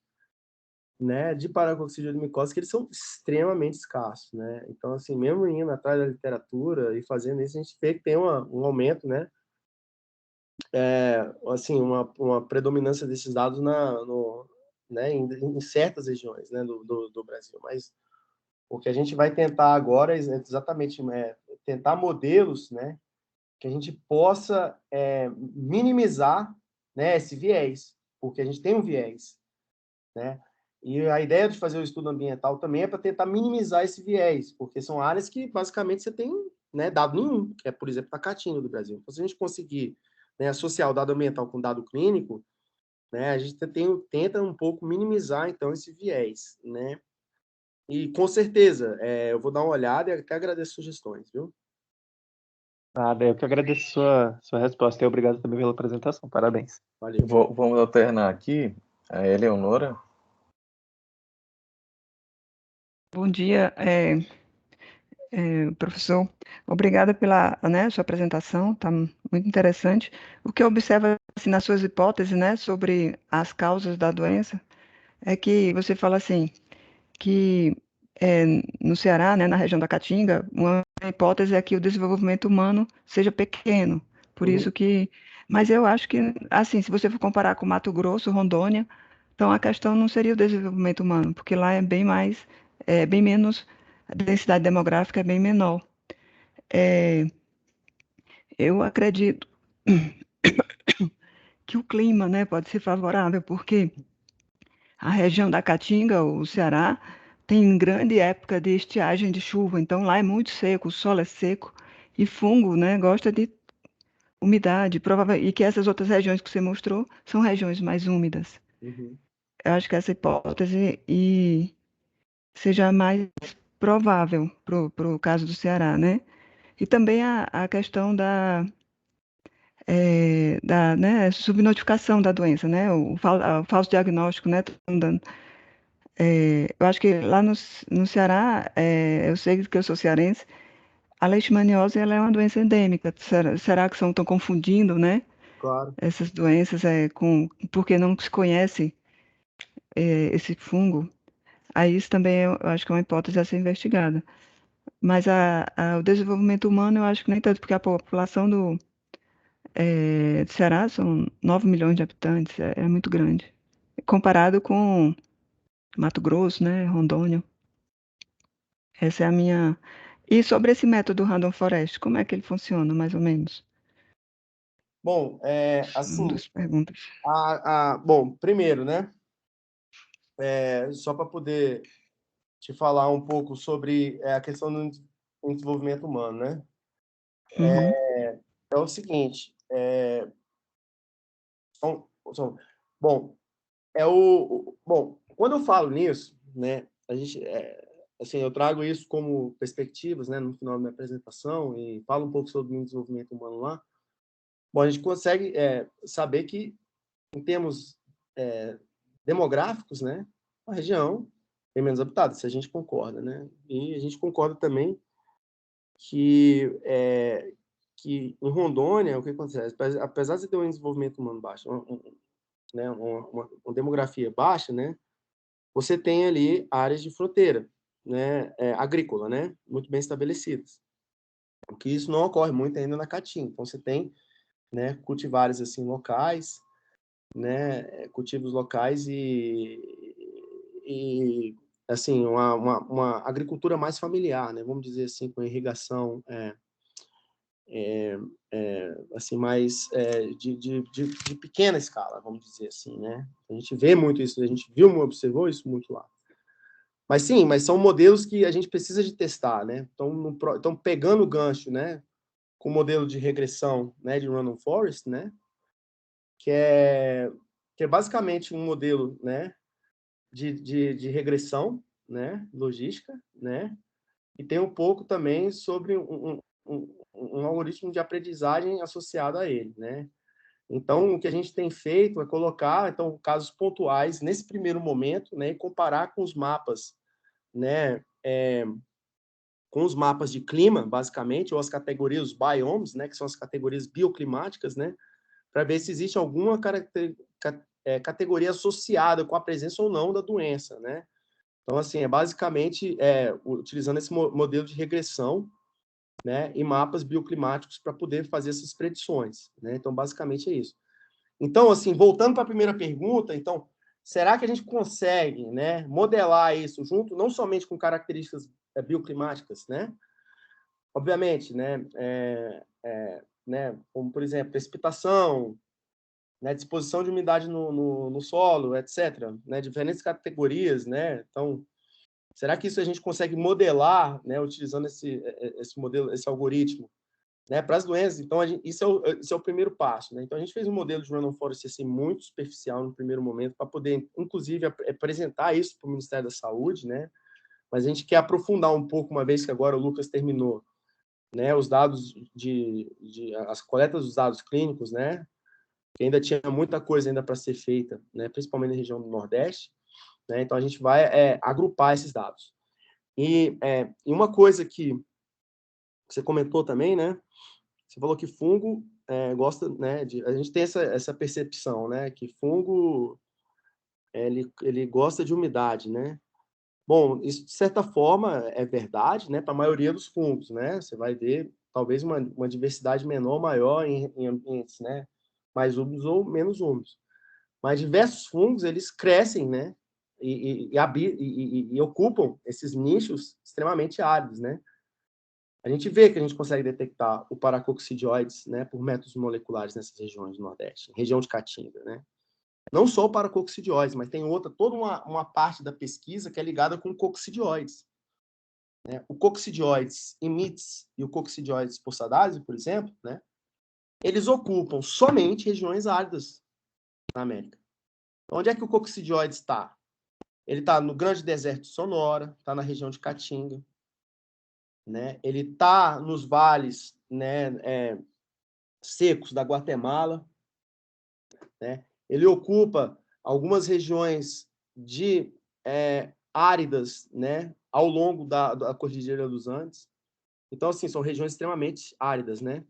né, de paracoccidioidomicose é que eles são extremamente escassos, né? Então, assim, mesmo indo atrás da literatura e fazendo isso, a gente vê que tem um aumento, né? Assim, uma predominância desses dados né, em certas regiões, né, do Brasil. Mas o que a gente vai tentar agora é exatamente tentar modelos, né, que a gente possa minimizar, né, esse viés, porque a gente tem um viés, né? E a ideia de fazer o estudo ambiental também é para tentar minimizar esse viés, porque são áreas que basicamente você tem, né, dado nenhum, que é, por exemplo, a Caatinga do Brasil. Então, se a gente conseguir, né, associar o dado ambiental com o dado clínico, né, a gente tenta um pouco minimizar então esse viés, né? E com certeza, eu vou dar uma olhada e até agradeço sugestões, viu? Nada, eu que agradeço sua resposta e obrigado também pela apresentação. Parabéns. Valeu. Vamos alternar aqui a Eleonora. Bom dia, professor. Obrigada pela, né, sua apresentação, está muito interessante. O que eu observo assim, nas suas hipóteses, né, sobre as causas da doença, é que você fala assim, que no Ceará, né, na região da Caatinga, uma hipótese é que o desenvolvimento humano seja pequeno. Por isso que... Mas eu acho que, assim, se você for comparar com Mato Grosso, Rondônia, então a questão não seria o desenvolvimento humano, porque lá é bem mais, bem menos, a densidade demográfica é bem menor. Eu acredito que o clima, né, pode ser favorável, porque a região da Caatinga, o Ceará, tem grande época de estiagem de chuva, então lá é muito seco, o solo é seco e fungo, né, gosta de umidade, e que essas outras regiões que você mostrou são regiões mais úmidas. Eu acho que essa hipótese seja mais provável para o caso do Ceará, né? E também a questão da, né, subnotificação da doença, né, o falso diagnóstico, né, dando. Eu acho que lá no Ceará, eu sei que eu sou cearense, a leishmaniose ela é uma doença endêmica. Será que estão confundindo, né, Claro. essas doenças porque não se conhece esse fungo? Aí isso também eu acho que é uma hipótese a ser investigada. Mas o desenvolvimento humano eu acho que nem tanto, porque a população do Ceará são 9 milhões de habitantes, é muito grande. Comparado com Mato Grosso, né, Rondônia. Essa é a minha... E sobre esse método Random Forest, como é que ele funciona, mais ou menos? Bom, Uma assim, das perguntas. bom, primeiro, né, só para poder te falar um pouco sobre a questão do desenvolvimento humano, né? Uhum, É o seguinte, bom, bom, quando eu falo nisso, né, a gente, assim, eu trago isso como perspectivas, né, no final da minha apresentação e falo um pouco sobre o desenvolvimento humano lá. Bom, a gente consegue saber que, em termos demográficos, né, a região tem menos habitada, se a gente concorda, né? E a gente concorda também que em Rondônia, o que acontece? Apesar de ter um desenvolvimento humano baixo, né, uma demografia baixa, né, você tem ali áreas de fronteira, né, agrícola, né, muito bem estabelecidas. O que isso não ocorre muito ainda na Caatinga. Então, você tem, né, cultivares assim locais, né, cultivos locais e assim uma agricultura mais familiar, né, vamos dizer assim, com irrigação assim mais de pequena escala, vamos dizer assim, né? A gente vê muito isso, a gente observou isso muito lá. Mas sim, mas são modelos que a gente precisa de testar, né? Então pegando o gancho, né, com o modelo de regressão, né, de Random Forest, né, que é basicamente um modelo, né, de regressão, né, logística, né, e tem um pouco também sobre um algoritmo de aprendizagem associado a ele, né. Então, o que a gente tem feito é colocar então casos pontuais nesse primeiro momento, né, e comparar com os mapas, né, com os mapas de clima, basicamente, ou as categorias, os biomes, né, que são as categorias bioclimáticas, né, para ver se existe alguma categoria associada com a presença ou não da doença, né. Então, assim, é basicamente utilizando esse modelo de regressão, né, e mapas bioclimáticos para poder fazer essas predições, né. Então, basicamente é isso. Então, assim, voltando para a primeira pergunta, então, será que a gente consegue, né, modelar isso junto, não somente com características bioclimáticas, né? Obviamente, né, né, como, por exemplo, precipitação, né, disposição de umidade no solo, etc., né, diferentes categorias, né? Então, será que isso a gente consegue modelar, né, utilizando esse modelo, esse algoritmo, né, para as doenças? Então, isso é o primeiro passo, né? Então, a gente fez um modelo de Random Forest assim, muito superficial no primeiro momento, para poder, inclusive, apresentar isso para o Ministério da Saúde, né? Mas a gente quer aprofundar um pouco, uma vez que agora o Lucas terminou, né, os dados as coletas dos dados clínicos, né? Que ainda tinha muita coisa ainda para ser feita, né? Principalmente na região do Nordeste, né? Então, a gente vai agrupar esses dados. E uma coisa que você comentou também, né? Você falou que fungo gosta, né? A gente tem essa percepção, né? Que fungo ele gosta de umidade, né? Bom, isso de certa forma é verdade, né? Para a maioria dos fungos, né? Você vai ver talvez uma diversidade menor ou maior em ambientes, né? Mais úmidos ou menos úmidos. Mas diversos fungos eles crescem, né? E ocupam esses nichos extremamente áridos, né? A gente vê que a gente consegue detectar o paracoccidioides, né, por métodos moleculares nessas regiões do Nordeste, região de Caatinga, né? Não só o paracoccidioides, mas tem toda uma parte da pesquisa que é ligada com coccidioides, né? O coccidioides imites e o coccidioides possadase, por exemplo, né, eles ocupam somente regiões áridas na América. Então, onde é que o coccidioides está? Ele está no Grande Deserto de Sonora, está na região de Caatinga, né? Ele está nos vales, né, secos da Guatemala, né? Ele ocupa algumas regiões áridas, né, ao longo da Cordilheira dos Andes. Então, assim, são regiões extremamente áridas, né?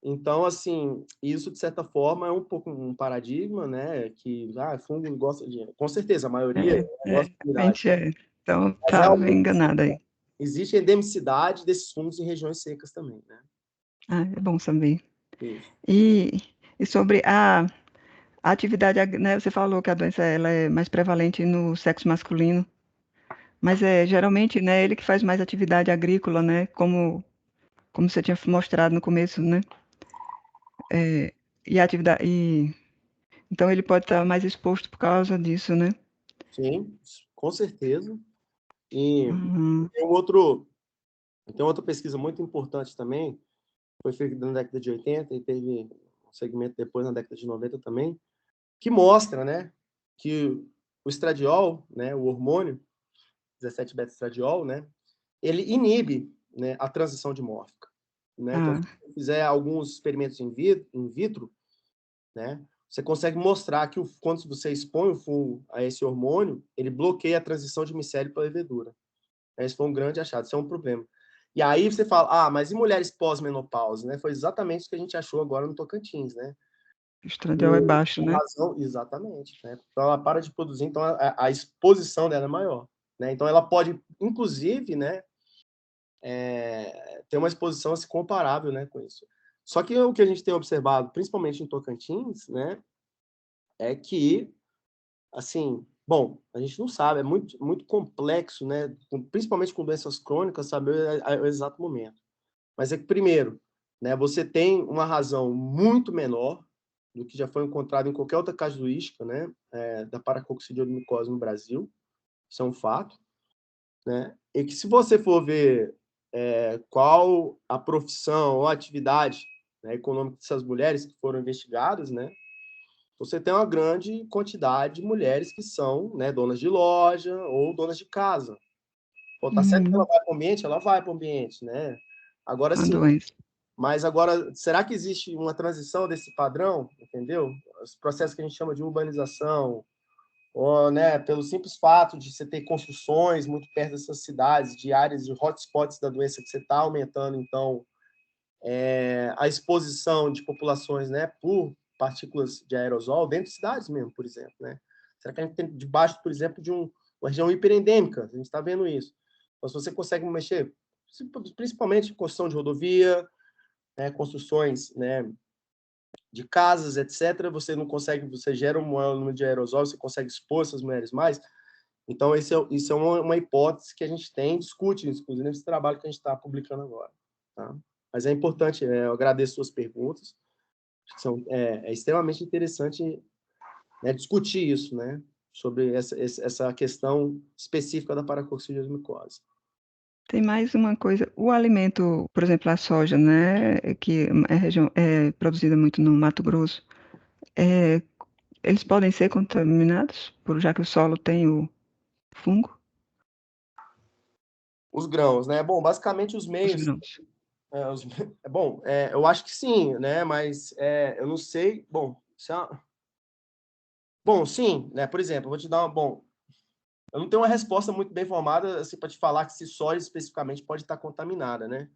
Então, assim, isso, de certa forma, é um pouco um paradigma, né? Que fungo gosta de... Com certeza, a maioria gosta de umidade. Realmente é. Então, Mas tá bem enganada aí. existe endemicidade desses fungos em regiões secas também, né? É bom saber. Isso. E sobre a atividade, né? Você falou que a doença ela é mais prevalente no sexo masculino, mas geralmente, né? Ele que faz mais atividade agrícola, né? Como você tinha mostrado no começo, né? E a atividade, então ele pode estar mais exposto por causa disso, né? Sim, com certeza. E Uhum. tem outra pesquisa muito importante também, foi feita na década de 80 e teve um segmento depois na década de 90 também, que mostra, né, que o estradiol, né, o hormônio 17-beta-estradiol, né, ele inibe, né, a transição dimórfica, né? Então, se você fizer alguns experimentos in vitro, né, você consegue mostrar que quando você expõe o fungo a esse hormônio, ele bloqueia a transição de micélio para levedura. Esse foi um grande achado, isso é um problema. E aí você fala, mas e mulheres pós-menopausa, né? Foi exatamente o que a gente achou agora no Tocantins, né? O estradiol é baixo, né? Exatamente. Né? Então ela para de produzir, então a exposição dela é maior, né? Então ela pode, inclusive, né, ter uma exposição assim, comparável, né, com isso. Só que o que a gente tem observado, principalmente em Tocantins, né, é que, assim, bom, a gente não sabe, é muito, muito complexo, né, principalmente com doenças crônicas, saber o exato momento. Mas é que, primeiro, né, você tem uma razão muito menor do que já foi encontrado em qualquer outra casuística, né, da paracoccidioidomicose no Brasil, isso é um fato, né, e que se você for ver qual a profissão ou a atividade, né, econômica dessas mulheres que foram investigadas, né, você tem uma grande quantidade de mulheres que são, né, donas de loja ou donas de casa. Pô, tá certo que ela vai para o ambiente? Ela vai para o ambiente, né? Agora A sim. doença. Mas agora, será que existe uma transição desse padrão? Entendeu? Os processos que a gente chama de urbanização, ou, né, pelo simples fato de você ter construções muito perto dessas cidades, de áreas de hotspots da doença que você está aumentando, então, a exposição de populações, né, por partículas de aerosol dentro de cidades mesmo, por exemplo, né? Será que a gente tem debaixo, por exemplo, de uma região hiperendêmica? A gente está vendo isso. Então, se você consegue mexer, principalmente em construção de rodovia, né, construções, né, de casas, etc., você não consegue, você gera um maior número de aerosol, você consegue expor essas mulheres mais. Então, isso é uma hipótese que a gente tem, discute, inclusive, nesse trabalho que a gente está publicando agora. Tá? Mas é importante, eu agradeço suas perguntas, é extremamente interessante, né, discutir isso, né, sobre essa questão específica da paracoccidioidomicose. Tem mais uma coisa, o alimento, por exemplo, a soja, né, que é produzida muito no Mato Grosso, eles podem ser contaminados, já que o solo tem o fungo? Os grãos, né? Bom, basicamente os Os meios. grãos. Bom, eu acho que sim, né? Mas eu não sei. Bom, bom, sim, né? Por exemplo, eu vou te dar uma. Bom, eu não tenho uma resposta muito bem formada assim, para te falar que se soja especificamente pode estar contaminada, né?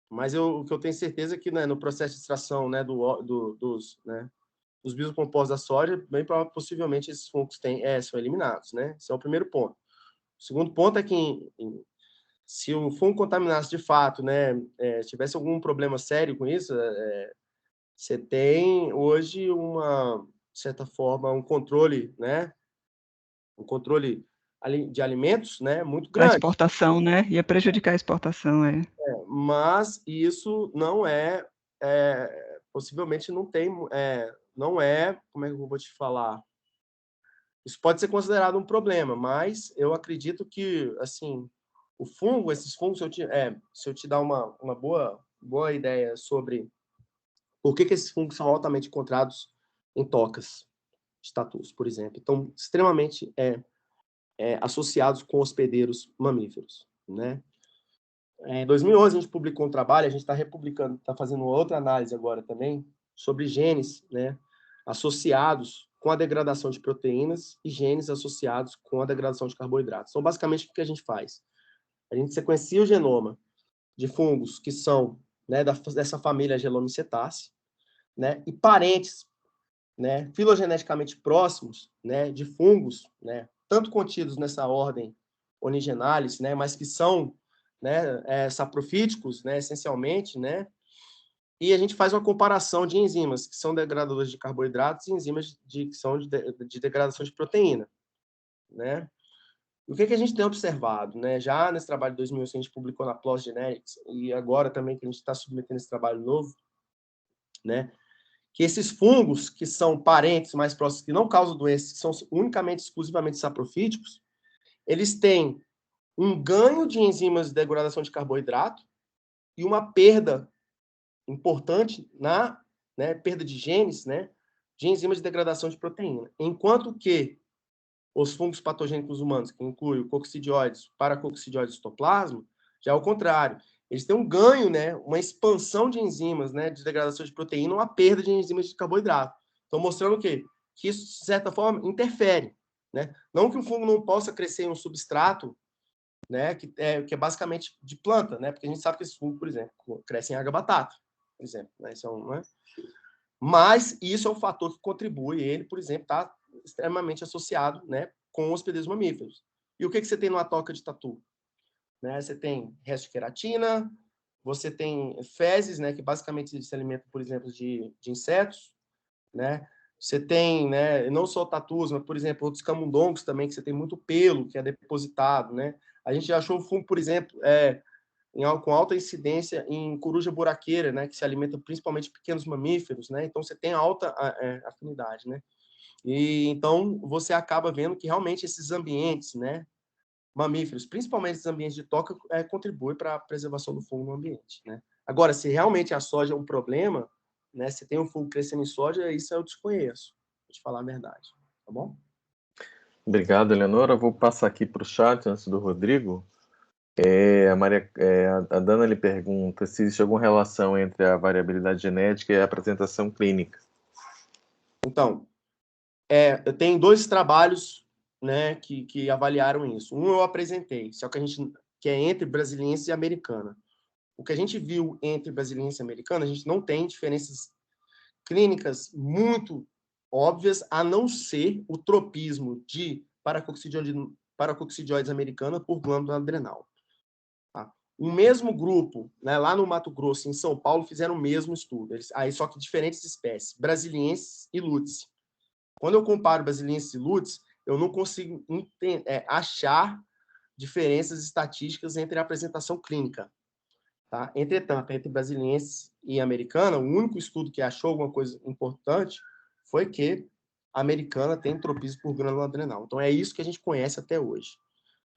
Mas o que eu tenho certeza é que, né, no processo de extração, né, dos biocompostos da soja, bem possivelmente esses fungos são eliminados, né? Esse é o primeiro ponto. O segundo ponto é que se o fungo contaminasse de fato, né, tivesse algum problema sério com isso, você tem hoje de certa forma, um controle, né, um controle de alimentos, né, muito Para grande. exportação, né? Ia prejudicar a exportação, Mas isso não possivelmente não tem, não é, como é que eu vou te falar? Isso pode ser considerado um problema, mas eu acredito que, assim, esses fungos, se eu te dar uma boa ideia sobre por que esses fungos são altamente encontrados em tocas de tatus, por exemplo, estão extremamente associados com hospedeiros mamíferos, né? Em 2011, a gente publicou um trabalho, a gente está republicando, está fazendo outra análise agora também, sobre genes, né, associados com a degradação de proteínas e genes associados com a degradação de carboidratos. Então, basicamente, o que a gente faz? A gente sequencia o genoma de fungos que são, né, dessa família Gelomycetaceae, né, e parentes, né, filogeneticamente próximos, né, de fungos, né, tanto contidos nessa ordem Onigenalis, né, mas que são, né, saprofíticos, né, essencialmente, né, e a gente faz uma comparação de enzimas que são degradadores de carboidratos e enzimas que são de degradação de proteína, né? E o que a gente tem observado, né? Já nesse trabalho de 2011 a gente publicou na PLOS Genetics e agora também que a gente está submetendo esse trabalho novo, né? Que esses fungos que são parentes mais próximos, que não causam doenças, que são unicamente, exclusivamente saprofíticos, eles têm um ganho de enzimas de degradação de carboidrato e uma perda importante na, né, perda de genes, né, de enzimas de degradação de proteína. Enquanto que os fungos patogênicos humanos, que incluem o coccidioides, paracoccidioides e citoplasma, já é o contrário. Eles têm um ganho, né, uma expansão de enzimas, né, de degradação de proteína, uma perda de enzimas de carboidrato. Então, mostrando o quê? Que isso, de certa forma, interfere. Né? Não que o fungo não possa crescer em um substrato, né, que é basicamente de planta, né? Porque a gente sabe que esse fungo, por exemplo, cresce em água batata, por exemplo. Né? Isso é né? Mas isso é um fator que contribui, ele, por exemplo, está extremamente associado, né, com hospedeiro mamíferos. E o que você tem numa toca de tatu? Né? Você tem resto de queratina, você tem fezes, né, que basicamente se alimentam, por exemplo, de insetos, né? Você tem, né, não só tatus, mas, por exemplo, outros camundongos também, que você tem muito pelo que é depositado, né? A gente já achou fungo, por exemplo, com alta incidência em coruja buraqueira, né, que se alimenta principalmente de pequenos mamíferos, né? Então você tem alta afinidade, né? E então você acaba vendo que realmente esses ambientes, né, mamíferos, principalmente esses ambientes de toca, contribuem para a preservação do fungo no ambiente, né? Agora, se realmente a soja é um problema, né, se tem um fungo crescendo em soja, isso eu desconheço, vou te falar a verdade, tá bom? Obrigado, Eleonora. Vou passar aqui para o chat antes do Rodrigo. A Dana lhe pergunta se existe alguma relação entre a variabilidade genética e a apresentação clínica. Então, eu tenho 2 trabalhos, né, que avaliaram isso. Um eu apresentei, só que é entre brasiliense e americana. O que a gente viu entre brasiliense e americana, a gente não tem diferenças clínicas muito óbvias, a não ser o tropismo de paracoccidioides americana por glândula adrenal. Tá? O mesmo grupo, né, lá no Mato Grosso, em São Paulo, fizeram o mesmo estudo. Aí só que diferentes espécies, brasilienses e lutz. Quando eu comparo brasilienses e lutz, eu não consigo achar diferenças estatísticas entre a apresentação clínica. Tá? Entretanto, entre brasiliense e americana, o único estudo que achou alguma coisa importante foi que a americana tem tropismo por glândula adrenal. Então, é isso que a gente conhece até hoje.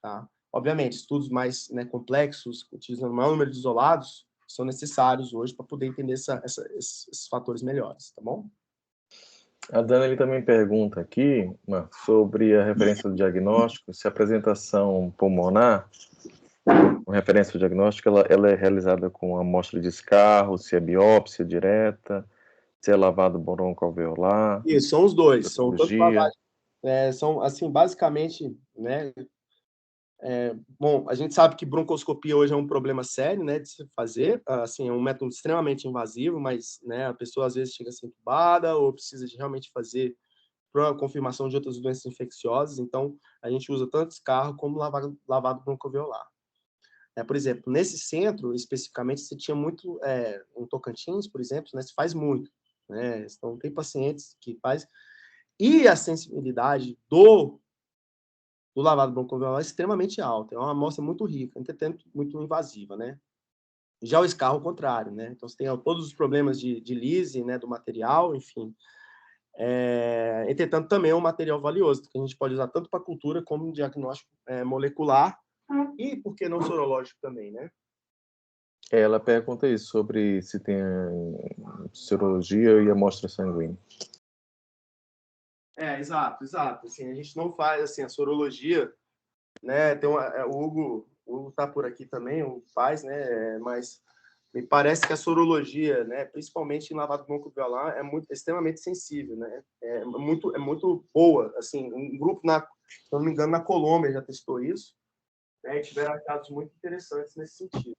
Tá? Obviamente, estudos mais, né, complexos, utilizando o maior número de isolados, são necessários hoje para poder entender esses fatores melhores, tá bom? A Dana ele também pergunta aqui sobre a referência do diagnóstico, se a apresentação pulmonar, com referência ao diagnóstico, ela é realizada com amostra de escarro, se é biópsia direta, se é lavado broncoalveolar. Isso, são os dois. São tanto lavagem, são, assim, basicamente, né? Bom, a gente sabe que broncoscopia hoje é um problema sério, né, de se fazer. Assim, é um método extremamente invasivo, mas, né, a pessoa às vezes chega a ser entubada ou precisa de realmente fazer para confirmação de outras doenças infecciosas. Então, a gente usa tanto escarro como lavado broncoalveolar. Por exemplo, nesse centro, especificamente, você tinha muito, em Tocantins, por exemplo, né, se faz muito. Né? Então, tem pacientes que faz. E a sensibilidade do lavado broncoalveolar é extremamente alta. É uma amostra muito rica, entretanto, muito invasiva, né? Já o escarro, ao contrário, né? Então, você tem todos os problemas de lise, né, do material, enfim. Entretanto, também é um material valioso, que a gente pode usar tanto para cultura como no diagnóstico molecular e, por que não, sorológico também, né? Ela pergunta isso, sobre se tem sorologia e amostra sanguínea. Exato. Assim, a gente não faz assim, a sorologia, né? Tem o Hugo está por aqui também, o faz, né? Mas me parece que a sorologia, né, principalmente em lavado bronquiovelar, é extremamente sensível, né? É muito boa. Assim, um grupo, se não me engano, na Colômbia já testou isso, né, e tiveram casos muito interessantes nesse sentido.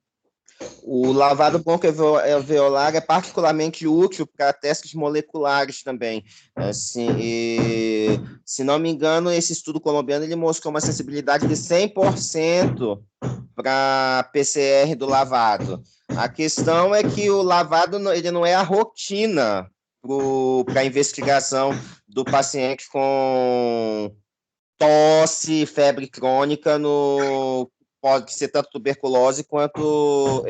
O lavado bronquioalveolar é particularmente útil para testes moleculares também. Assim, e, se não me engano, esse estudo colombiano ele mostrou uma sensibilidade de 100% para PCR do lavado. A questão é que o lavado ele não é a rotina para a investigação do paciente com tosse, febre crônica pode ser tanto tuberculose quanto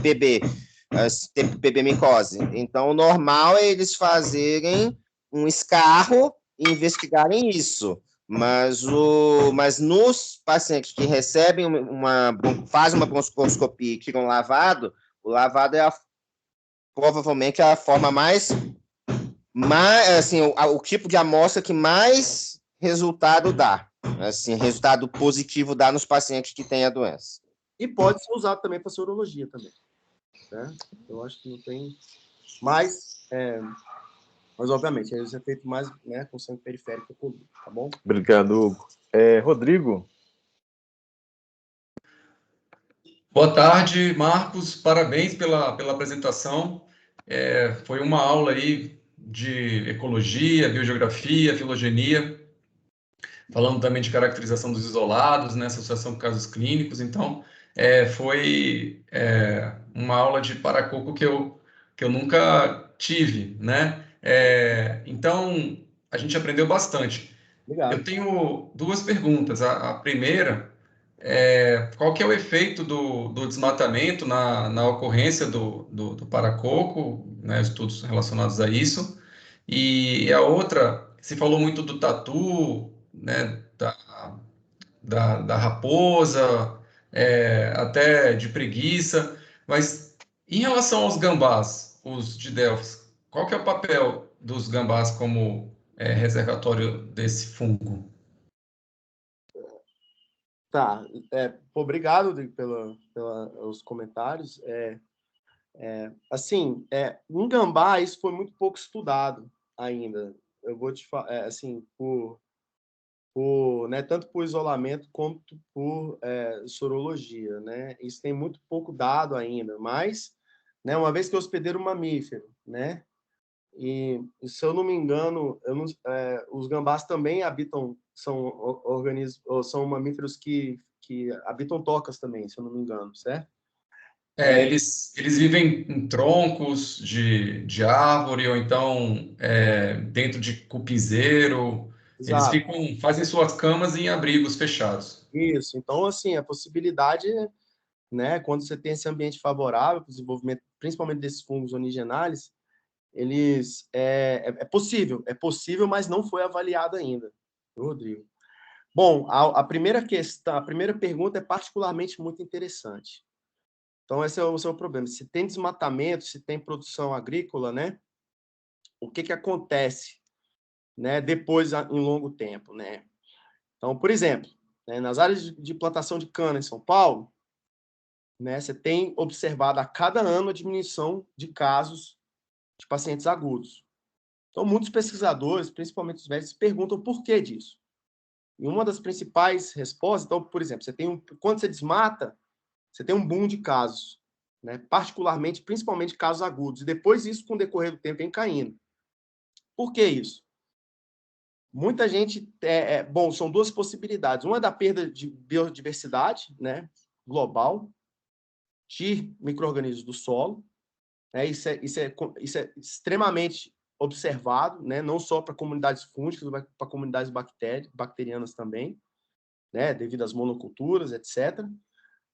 PB, micose. Então, o normal é eles fazerem um escarro e investigarem isso. Mas nos pacientes que recebem fazem uma bronquoscopia e tiram lavado, o lavado é provavelmente a forma mais assim, o tipo de amostra que mais resultado dá. Assim, resultado positivo dá nos pacientes que têm a doença. E pode ser usado também para sorologia também. Né? Eu acho que não tem... Mas, obviamente, isso é feito mais, né, com sangue periférico, tá bom? Obrigado, Hugo. Rodrigo? Boa tarde, Marcos. Parabéns pela apresentação. Foi uma aula aí de ecologia, biogeografia, filogenia, falando também de caracterização dos isolados, né, associação com casos clínicos. Então, foi uma aula de paracoco que eu nunca tive, né? Então, a gente aprendeu bastante. Obrigado. Eu tenho duas perguntas. A primeira qual que é o efeito do desmatamento na ocorrência do paracoco, né, estudos relacionados a isso. E a outra, se falou muito do tatu, né, da raposa, até de preguiça, mas em relação aos gambás, os de Delfos, qual que é o papel dos gambás como reservatório desse fungo? Tá, obrigado pelos comentários. Assim, um gambá, isso foi muito pouco estudado ainda. Eu vou te falar, assim, né, tanto por isolamento quanto por sorologia, né? Isso tem muito pouco dado ainda, mas, né, uma vez que é hospedeiro mamífero, né? E se eu não me engano, os gambás também são organismos, são mamíferos que habitam tocas também, se eu não me engano, certo? Eles vivem em troncos de árvore, ou então dentro de cupizeiro. Eles Exato. fazem suas camas em abrigos fechados. Isso. Então, assim, a possibilidade, né, quando você tem esse ambiente favorável para o desenvolvimento, principalmente desses fungos originais, eles é possível, mas não foi avaliado ainda, Rodrigo. Bom, a primeira questão, a primeira pergunta é particularmente muito interessante. Então, esse é o seu problema. Se tem desmatamento, se tem produção agrícola, né? O que acontece, né, depois em longo tempo, né? Então, por exemplo, né, nas áreas de plantação de cana em São Paulo, né, você tem observado a cada ano a diminuição de casos de pacientes agudos. Então, muitos pesquisadores, principalmente os médicos, perguntam por que disso. E uma das principais respostas, então, por exemplo, quando você desmata, você tem um boom de casos, né, particularmente, principalmente casos agudos. E depois isso, com o decorrer do tempo, vem caindo. Por que isso? Muita gente... bom, são duas possibilidades. Uma é da perda de biodiversidade, né, global, de micro-organismos do solo. Né, isso é extremamente observado, né, não só para comunidades fúngicas, mas para comunidades bacterianas também, né, devido às monoculturas, etc.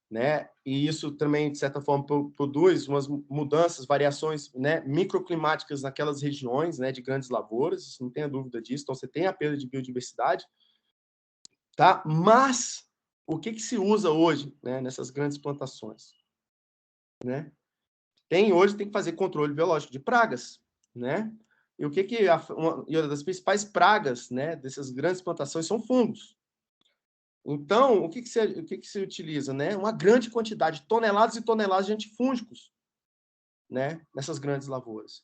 Né, e isso também, de certa forma, produz umas mudanças, variações, né, microclimáticas naquelas regiões, né, de grandes lavouras, não tenha dúvida disso. Então, você tem a perda de biodiversidade, tá? Mas o que se usa hoje, né, nessas grandes plantações? Né? Hoje tem que fazer controle biológico de pragas, né? E uma das principais pragas, né, dessas grandes plantações são fungos. Então, o que se utiliza? Né? Uma grande quantidade, toneladas e toneladas de antifúngicos, né? Nessas grandes lavouras.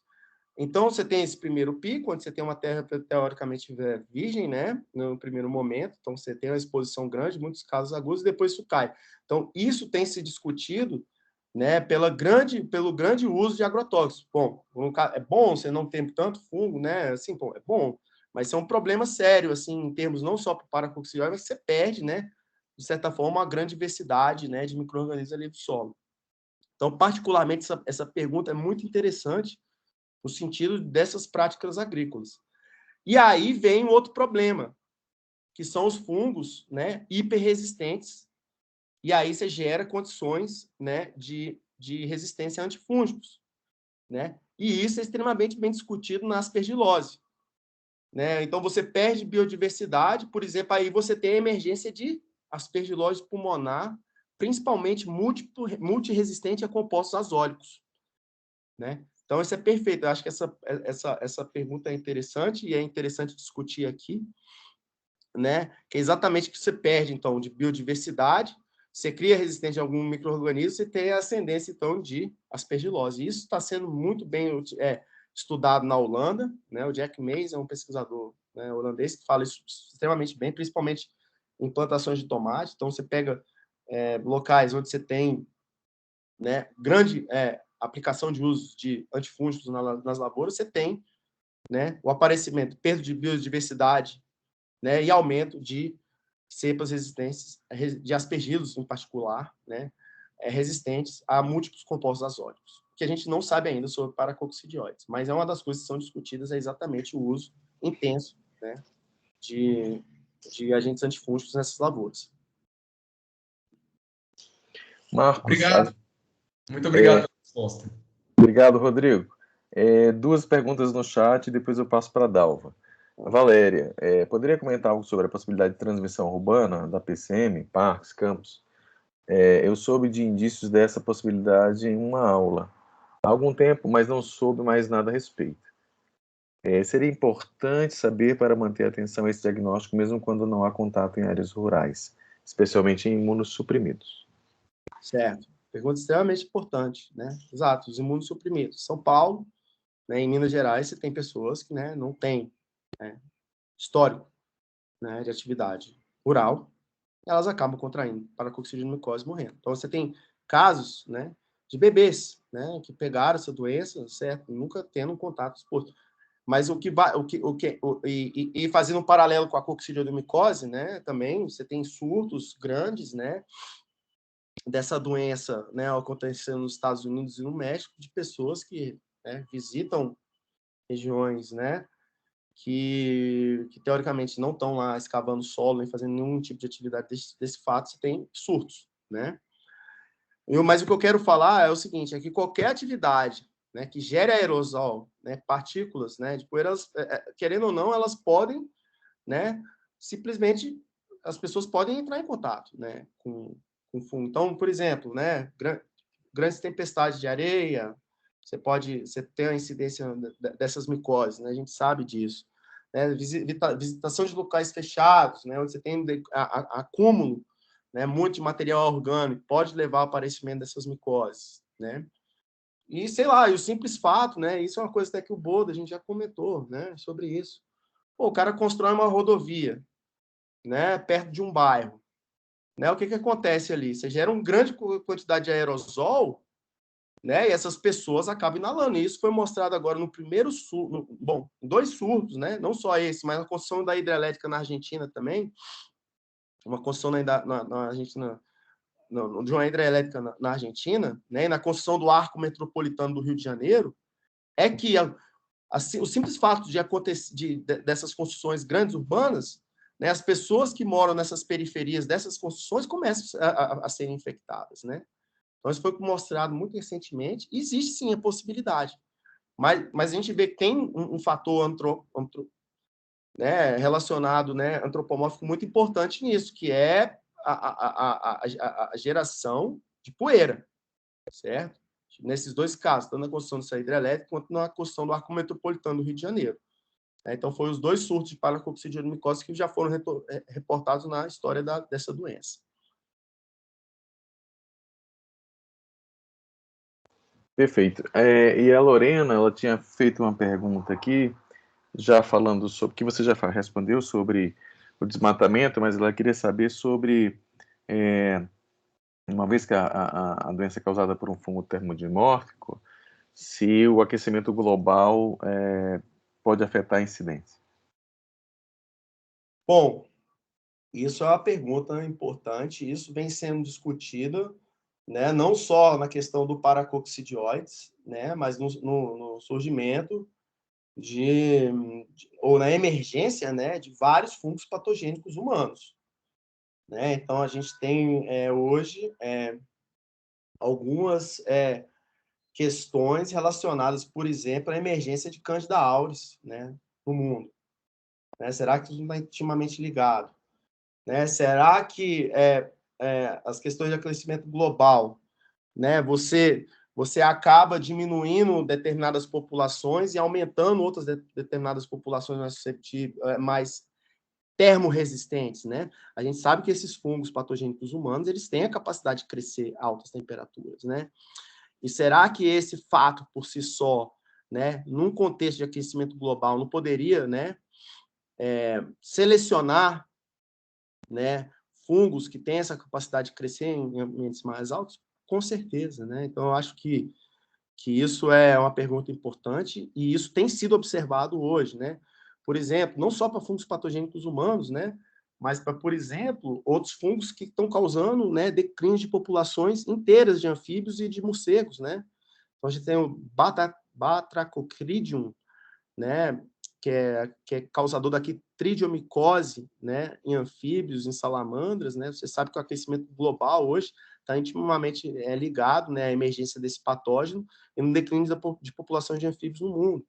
Então, você tem esse primeiro pico, onde você tem uma terra teoricamente virgem, né? No primeiro momento. Então, você tem uma exposição grande, muitos casos agudos, e depois isso cai. Então, isso tem se discutido, né, pelo grande uso de agrotóxicos. Bom, é bom você não ter tanto fungo, né? Assim, bom, é bom, mas é um problema sério, assim, em termos não só para o paracoccidioide, mas você perde, né, de certa forma, uma grande diversidade, né, de micro-organismos ali do solo. Então, particularmente, essa pergunta é muito interessante no sentido dessas práticas agrícolas. E aí vem um outro problema, que são os fungos, né, hiperresistentes, e aí você gera condições, né, de resistência a antifúngicos, né? E isso é extremamente bem discutido na aspergilose, né? Então você perde biodiversidade, por exemplo, aí você tem a emergência de aspergilose pulmonar, principalmente multiresistente a compostos azólicos, né? Então isso é perfeito. Eu acho que essa pergunta é interessante e é interessante discutir aqui, né? Que é exatamente o que você perde então de biodiversidade. Você cria resistência a algum micro-organismo, você tem a ascendência, então, de aspergilose. Isso está sendo muito bem estudado na Holanda, né? O Jack Mays é um pesquisador, né, holandês que fala isso extremamente bem, principalmente em plantações de tomate. Então, você pega locais onde você tem, né, grande aplicação de uso de antifúngicos nas lavouras, você tem, né, o aparecimento, perda de biodiversidade, né, e aumento de cepas resistentes, de aspergilos em particular, né, resistentes a múltiplos compostos azólicos, que a gente não sabe ainda sobre paracoccidioides, mas é uma das coisas que são discutidas, é exatamente o uso intenso, né, de agentes antifúngicos nessas lavouras. Marcos, Obrigado. Muito obrigado pela resposta. Obrigado, Rodrigo. Duas perguntas no chat e depois eu passo para a Dalva. Valéria, poderia comentar algo sobre a possibilidade de transmissão urbana da PCM, parques, campos? Eu soube de indícios dessa possibilidade em uma aula há algum tempo, mas não soube mais nada a respeito. Seria importante saber para manter atenção a esse diagnóstico, mesmo quando não há contato em áreas rurais, especialmente em imunossuprimidos. Certo. Pergunta extremamente importante, né? Exato, os imunossuprimidos. São Paulo, né, em Minas Gerais, você tem pessoas que, né, não têm, né, histórico, né, de atividade rural, elas acabam contraindo paracoccidioide morrendo. Então, você tem casos, né, de bebês, né, que pegaram essa doença, certo? Nunca tendo um contato exposto. Mas fazendo um paralelo com a coccidioidomicose, né, também você tem surtos grandes, né, dessa doença, né, acontecendo nos Estados Unidos e no México, de pessoas que, né, visitam regiões, né, que teoricamente não estão lá escavando solo, nem fazendo nenhum tipo de atividade desse fato, você tem surtos, né? Mas o que eu quero falar é o seguinte, é que qualquer atividade, né, que gere aerosol, né, partículas, né, de poeira, querendo ou não, elas podem, né, simplesmente, as pessoas podem entrar em contato, né, com fungo. Então, por exemplo, né, grandes tempestades de areia, você tem a incidência dessas micoses, né, a gente sabe disso. Né, visitação de locais fechados, né, onde você tem acúmulo, né, muito de material orgânico, pode levar ao aparecimento dessas micoses, né? E, sei lá, e o simples fato, né, isso é uma coisa até que o Boda, a gente já comentou, né, sobre isso. Pô, o cara constrói uma rodovia, né, perto de um bairro, né, o que acontece ali? Você gera uma grande quantidade de aerosol, né, e essas pessoas acabam inalando. E isso foi mostrado agora no primeiro surto, bom, dois surtos, né, não só esse, mas a construção da hidrelétrica na Argentina também, uma construção na Argentina, de uma hidrelétrica na Argentina, né, e na construção do arco metropolitano do Rio de Janeiro, é que o simples fato de acontecer dessas construções grandes urbanas, né, as pessoas que moram nessas periferias dessas construções começam a serem infectadas, né? Então isso foi mostrado muito recentemente. E existe sim a possibilidade, mas a gente vê que tem um fator né, relacionado, né, antropomórfico muito importante nisso, que é a geração de poeira, certo? Nesses dois casos, tanto na construção dessa hidrelétrica quanto na construção do arco metropolitano do Rio de Janeiro. Então, foram os 2 surtos de paracoccidioidomicose que já foram reportados na história dessa doença. Perfeito. E a Lorena, ela tinha feito uma pergunta aqui, já falando sobre, que você já respondeu sobre o desmatamento, mas ela queria saber sobre, uma vez que a doença é causada por um fungo termodimórfico, se o aquecimento global pode afetar a incidência. Bom, isso é uma pergunta importante, isso vem sendo discutido, né, não só na questão do paracoccidioides, né, mas no surgimento ou na emergência, né, de vários fungos patogênicos humanos. Né? Então, a gente tem hoje algumas questões relacionadas, por exemplo, à emergência de Candida auris, né, no mundo. Né? Será que isso não está intimamente ligado? Né? Será que as questões de aquecimento global, né, você acaba diminuindo determinadas populações e aumentando outras determinadas populações mais termorresistentes, né? A gente sabe que esses fungos patogênicos humanos, eles têm a capacidade de crescer a altas temperaturas, né? E será que esse fato por si só, né, num contexto de aquecimento global, não poderia, né, selecionar, né, fungos que têm essa capacidade de crescer em ambientes mais altos? Com certeza, né? Então, eu acho que isso é uma pergunta importante e isso tem sido observado hoje, né? Por exemplo, não só para fungos patogênicos humanos, né? Mas para, por exemplo, outros fungos que estão causando, né, declínio de populações inteiras de anfíbios e de morcegos, né? Então, a gente tem o Batrachocridium, né, que é causador da quitridiomicose, né, em anfíbios, em salamandras, né? Você sabe que o aquecimento global hoje está intimamente ligado, né, à emergência desse patógeno e no declínio de populações de anfíbios no mundo.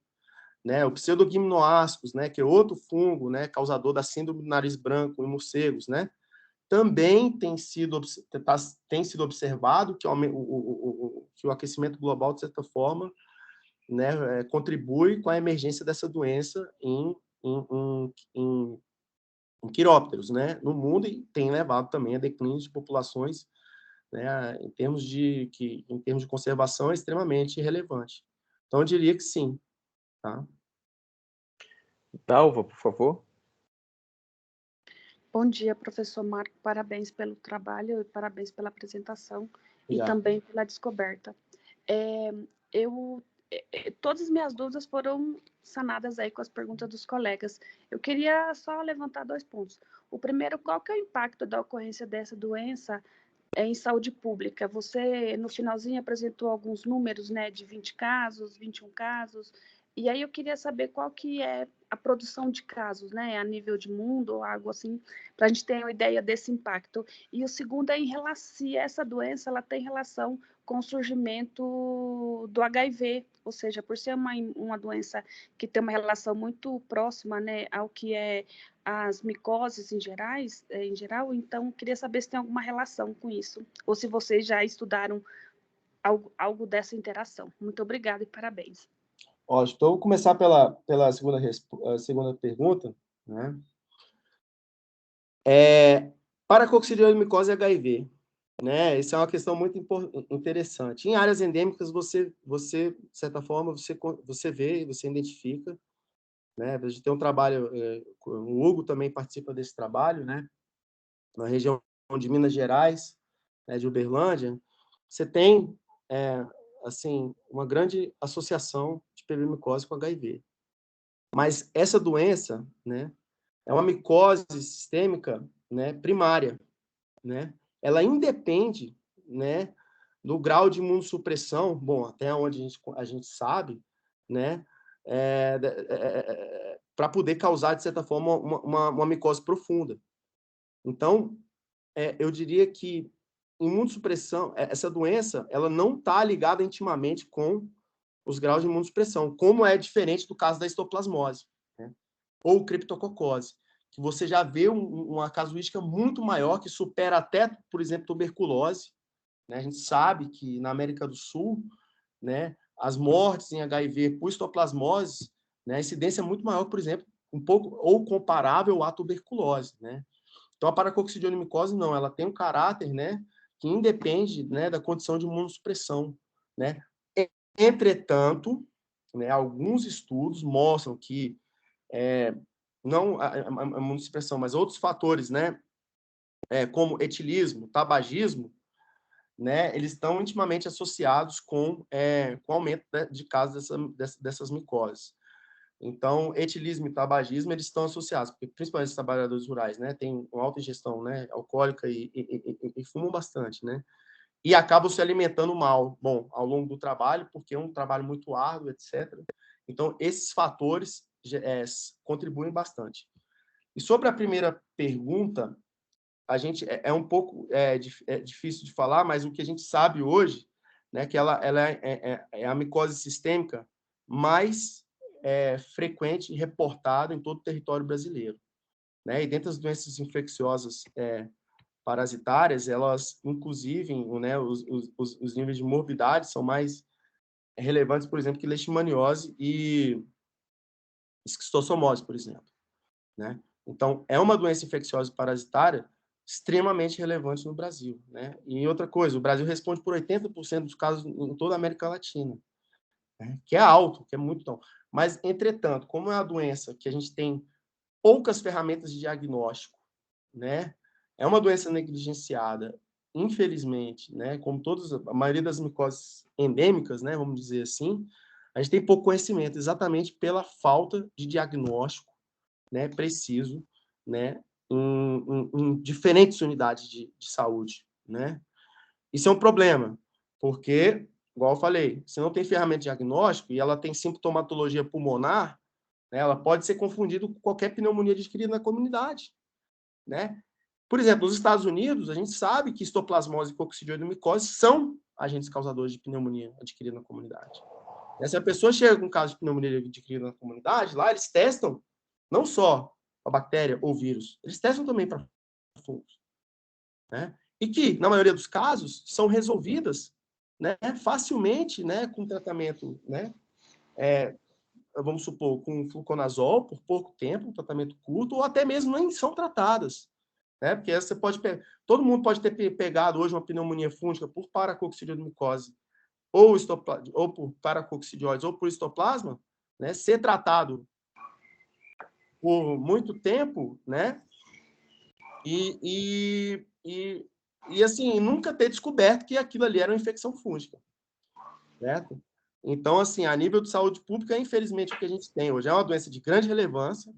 Né? O pseudogimnoascus, né, que é outro fungo, né, causador da síndrome do nariz branco em morcegos, né? Também tem sido observado que o aquecimento global, de certa forma, né, contribui com a emergência dessa doença em quirópteros, né, no mundo, e tem levado também a declínio de populações, né, em termos de conservação é extremamente relevante. Então, eu diria que sim. Tá? Dalva, por favor. Bom dia, professor Marco. Parabéns pelo trabalho e parabéns pela apresentação. Obrigado. E também pela descoberta. Todas as minhas dúvidas foram sanadas aí com as perguntas dos colegas. Eu queria só levantar 2 pontos. O primeiro, qual que é o impacto da ocorrência dessa doença em saúde pública? Você, no finalzinho, apresentou alguns números, né, de 20 casos, 21 casos, e aí eu queria saber qual que é a produção de casos, né, a nível de mundo ou algo assim, para a gente ter uma ideia desse impacto. E o segundo é em relação se essa doença ela tem relação com o surgimento do HIV, ou seja, por ser uma doença que tem uma relação muito próxima, né, ao que é as micoses em geral, então queria saber se tem alguma relação com isso, ou se vocês já estudaram algo dessa interação. Muito obrigada e parabéns. Ótimo. Então, eu vou começar pela segunda pergunta, né? Paracoccidioidomicose e HIV, né? Isso é uma questão muito interessante. Em áreas endêmicas, você de certa forma, você vê, você identifica, né? A gente tem um trabalho, o Hugo também participa desse trabalho, né? Na região de Minas Gerais, né, de Uberlândia, você tem, assim, uma grande associação de PB-micose com HIV. Mas essa doença, né, é uma micose sistêmica, né, primária, né? Ela independe, né, do grau de imunossupressão, bom, até onde a gente sabe, né, para poder causar, de certa forma, uma micose profunda. Então, eu diria que imunossupressão, essa doença, ela não está ligada intimamente com os graus de imunossupressão, como é diferente do caso da histoplasmose, né? Ou criptococose, que você já vê uma casuística muito maior, que supera até, por exemplo, tuberculose, né? A gente sabe que na América do Sul, né, as mortes em HIV por histoplasmose, né? A incidência é muito maior, por exemplo, um pouco ou comparável à tuberculose, né? Então, a paracoccidioidomicose não, ela tem um caráter, né, que independe, né, da condição de imunossupressão, né? Entretanto, né, alguns estudos mostram que não a imunossupressão, mas outros fatores, né, como etilismo, tabagismo, né, eles estão intimamente associados com o aumento de casos dessas micoses. Então, etilismo e tabagismo, eles estão associados, porque principalmente os trabalhadores rurais, né, têm uma alta ingestão, né, alcoólica e fumam bastante, né, e acabam se alimentando mal, bom, ao longo do trabalho, porque é um trabalho muito árduo, etc. Então, esses fatores contribuem bastante. E sobre a primeira pergunta, a gente um pouco difícil de falar, mas o que a gente sabe hoje, né, que ela é a micose sistêmica mais frequente e reportada em todo o território brasileiro, né? E dentre as doenças infecciosas parasitárias, elas, inclusive, né, os níveis de morbidade são mais relevantes, por exemplo, que leishmaniose e esquistossomose, por exemplo, né? Então, é uma doença infecciosa parasitária extremamente relevante no Brasil, né? E outra coisa, o Brasil responde por 80% dos casos em toda a América Latina, né? Que é alto, que é muito alto. Mas, entretanto, como é uma doença que a gente tem poucas ferramentas de diagnóstico, né? É uma doença negligenciada, infelizmente, né? Como a maioria das micoses endêmicas, né? Vamos dizer assim, a gente tem pouco conhecimento, exatamente pela falta de diagnóstico, né? Preciso, né? Em diferentes unidades de saúde, né? Isso é um problema, porque, igual eu falei, se não tem ferramenta de diagnóstico e ela tem sintomatologia pulmonar, né, ela pode ser confundida com qualquer pneumonia adquirida na comunidade, né? Por exemplo, nos Estados Unidos, a gente sabe que histoplasmose e coccidioidomicose são agentes causadores de pneumonia adquirida na comunidade. Se a pessoa chega com um caso de pneumonia adquirida na comunidade, lá eles testam não só a bactéria ou vírus, eles testam também para fungos, né? E que, na maioria dos casos, são resolvidas, né, facilmente, né, com tratamento, né, vamos supor, com fluconazol por pouco tempo, um tratamento curto, ou até mesmo nem são tratadas, né? Porque você pode todo mundo pode ter pegado hoje uma pneumonia fúngica por paracoccidioidomicose, ou por paracoccidioides, ou por histoplasma, né? Ser tratado por muito tempo, né? E assim, nunca ter descoberto que aquilo ali era uma infecção fúngica, certo? Então, assim, a nível de saúde pública, infelizmente, o que a gente tem hoje é uma doença de grande relevância,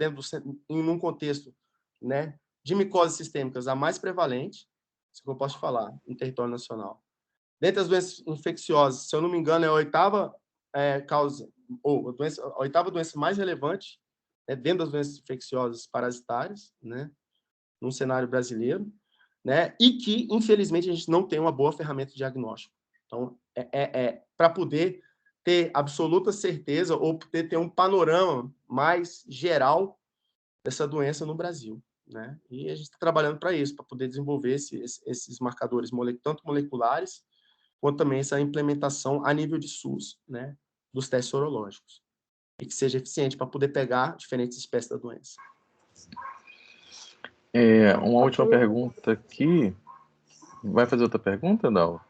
em um contexto, né, de micoses sistêmicas, a mais prevalente, isso que eu posso falar, no território nacional. Dentre as doenças infecciosas, se eu não me engano, é a oitava causa, ou a oitava doença mais relevante, né, dentro das doenças infecciosas parasitárias, né, no cenário brasileiro, né, e que, infelizmente, a gente não tem uma boa ferramenta de diagnóstico. Então, para poder ter absoluta certeza ou poder ter um panorama mais geral dessa doença no Brasil, né? E a gente está trabalhando para isso, para poder desenvolver esses marcadores tanto moleculares quanto também essa implementação a nível de SUS, né, dos testes sorológicos, e que seja eficiente para poder pegar diferentes espécies da doença. Uma última pergunta aqui. Vai fazer outra pergunta, Dal?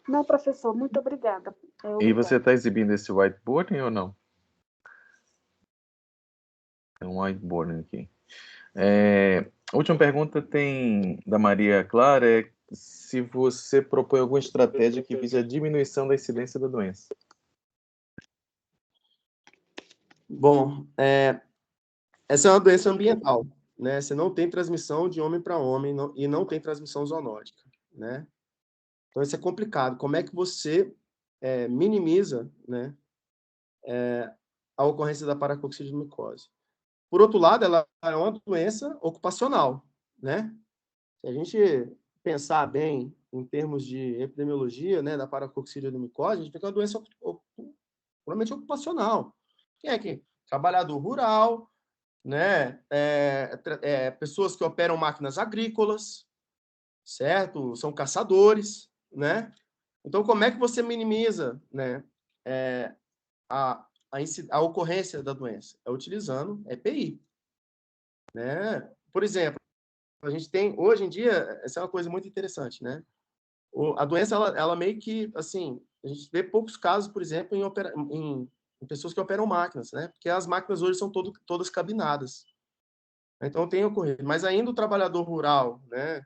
Não, professor, muito obrigada. E você está exibindo esse whiteboarding ou não? Tem um whiteboarding aqui. A última pergunta tem da Maria Clara, se você propõe alguma estratégia que vise a diminuição da incidência da doença. Bom, essa é uma doença ambiental, né? Você não tem transmissão de homem para homem e não tem transmissão zoonótica, né? Então, isso é complicado. Como é que você minimiza, né, a ocorrência da paracoccidioidomicose? Por outro lado, ela é uma doença ocupacional, né? Se a gente pensar bem em termos de epidemiologia, né, da paracoccidioidomicose, a gente vê que é uma doença puramente ocupacional. Quem é que? Trabalhador rural, né? Pessoas que operam máquinas agrícolas, certo? São caçadores, né? Então, como é que você minimiza, né, a ocorrência da doença? É utilizando EPI. Né? Por exemplo, a gente tem, hoje em dia, essa é uma coisa muito interessante, né? A doença, ela meio que, assim, a gente vê poucos casos, por exemplo, em pessoas que operam máquinas, né? Porque as máquinas hoje são todas cabinadas. Então, tem ocorrido. Mas ainda o trabalhador rural, né?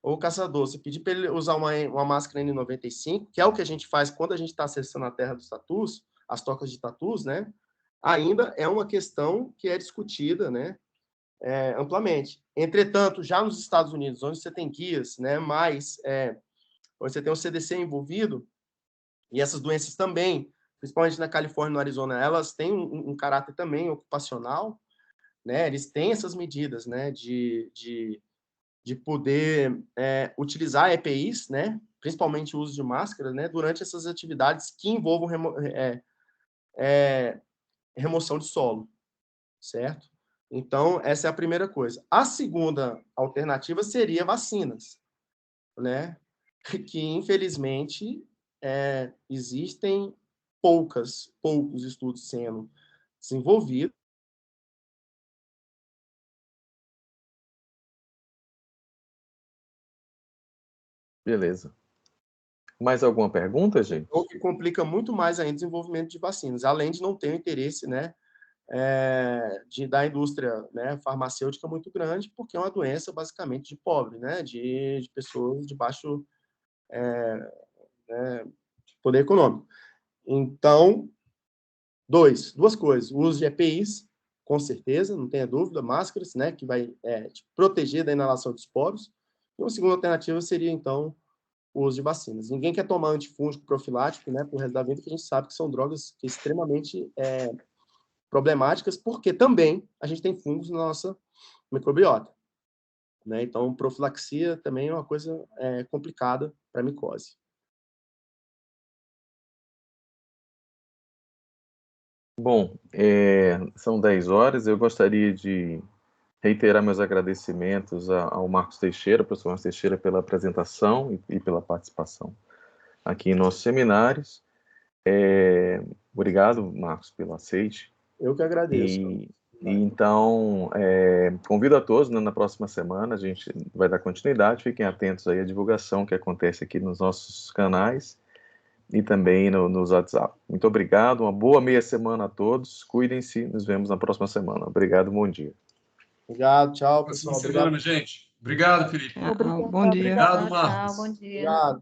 Ou o caçador, você pedir para ele usar uma máscara N95, que é o que a gente faz quando a gente está acessando a terra dos tatus, as tocas de tatus, né? Ainda é uma questão que é discutida, né? Amplamente. Entretanto, já nos Estados Unidos, onde você tem guias, né? Onde você tem o CDC envolvido, e essas doenças também, principalmente na Califórnia e no Arizona, elas têm um caráter também ocupacional, né? Eles têm essas medidas, né? De poder utilizar EPIs, né? Principalmente o uso de máscaras, né? Durante essas atividades que envolvam remoção de solo, certo? Então, essa é a primeira coisa. A segunda alternativa seria vacinas, né? Que, infelizmente, existem poucos estudos sendo desenvolvidos. Beleza. Mais alguma pergunta, gente? O que complica muito mais ainda o desenvolvimento de vacinas, além de não ter o interesse, né, da indústria, né, farmacêutica muito grande, porque é uma doença basicamente de pobre, né, de pessoas de baixo poder econômico. Então, duas coisas: o uso de EPIs, com certeza, não tenha dúvida, máscaras, né, que vai te proteger da inalação de esporos. E uma segunda alternativa seria, então, o uso de vacinas. Ninguém quer tomar antifúngico profilático, né, pro resto da vida, que a gente sabe que são drogas extremamente problemáticas, porque também a gente tem fungos na nossa microbiota, né? Então, profilaxia também é uma coisa complicada para a micose. Bom, são 10 horas. Eu gostaria de reiterar meus agradecimentos ao Marcos Teixeira, professor Marcos Teixeira, pela apresentação e pela participação aqui em nossos seminários. Obrigado, Marcos, pelo aceite. Eu que agradeço. Então, convido a todos, né, na próxima semana, a gente vai dar continuidade, fiquem atentos aí à divulgação que acontece aqui nos nossos canais e também nos WhatsApp. Muito obrigado, uma boa meia semana a todos, cuidem-se, nos vemos na próxima semana. Obrigado, bom dia. Obrigado, tchau, pessoal. Boa semana, gente. Obrigado, Felipe. Bom dia. Obrigado, Marcos. Tchau, bom dia. Obrigado.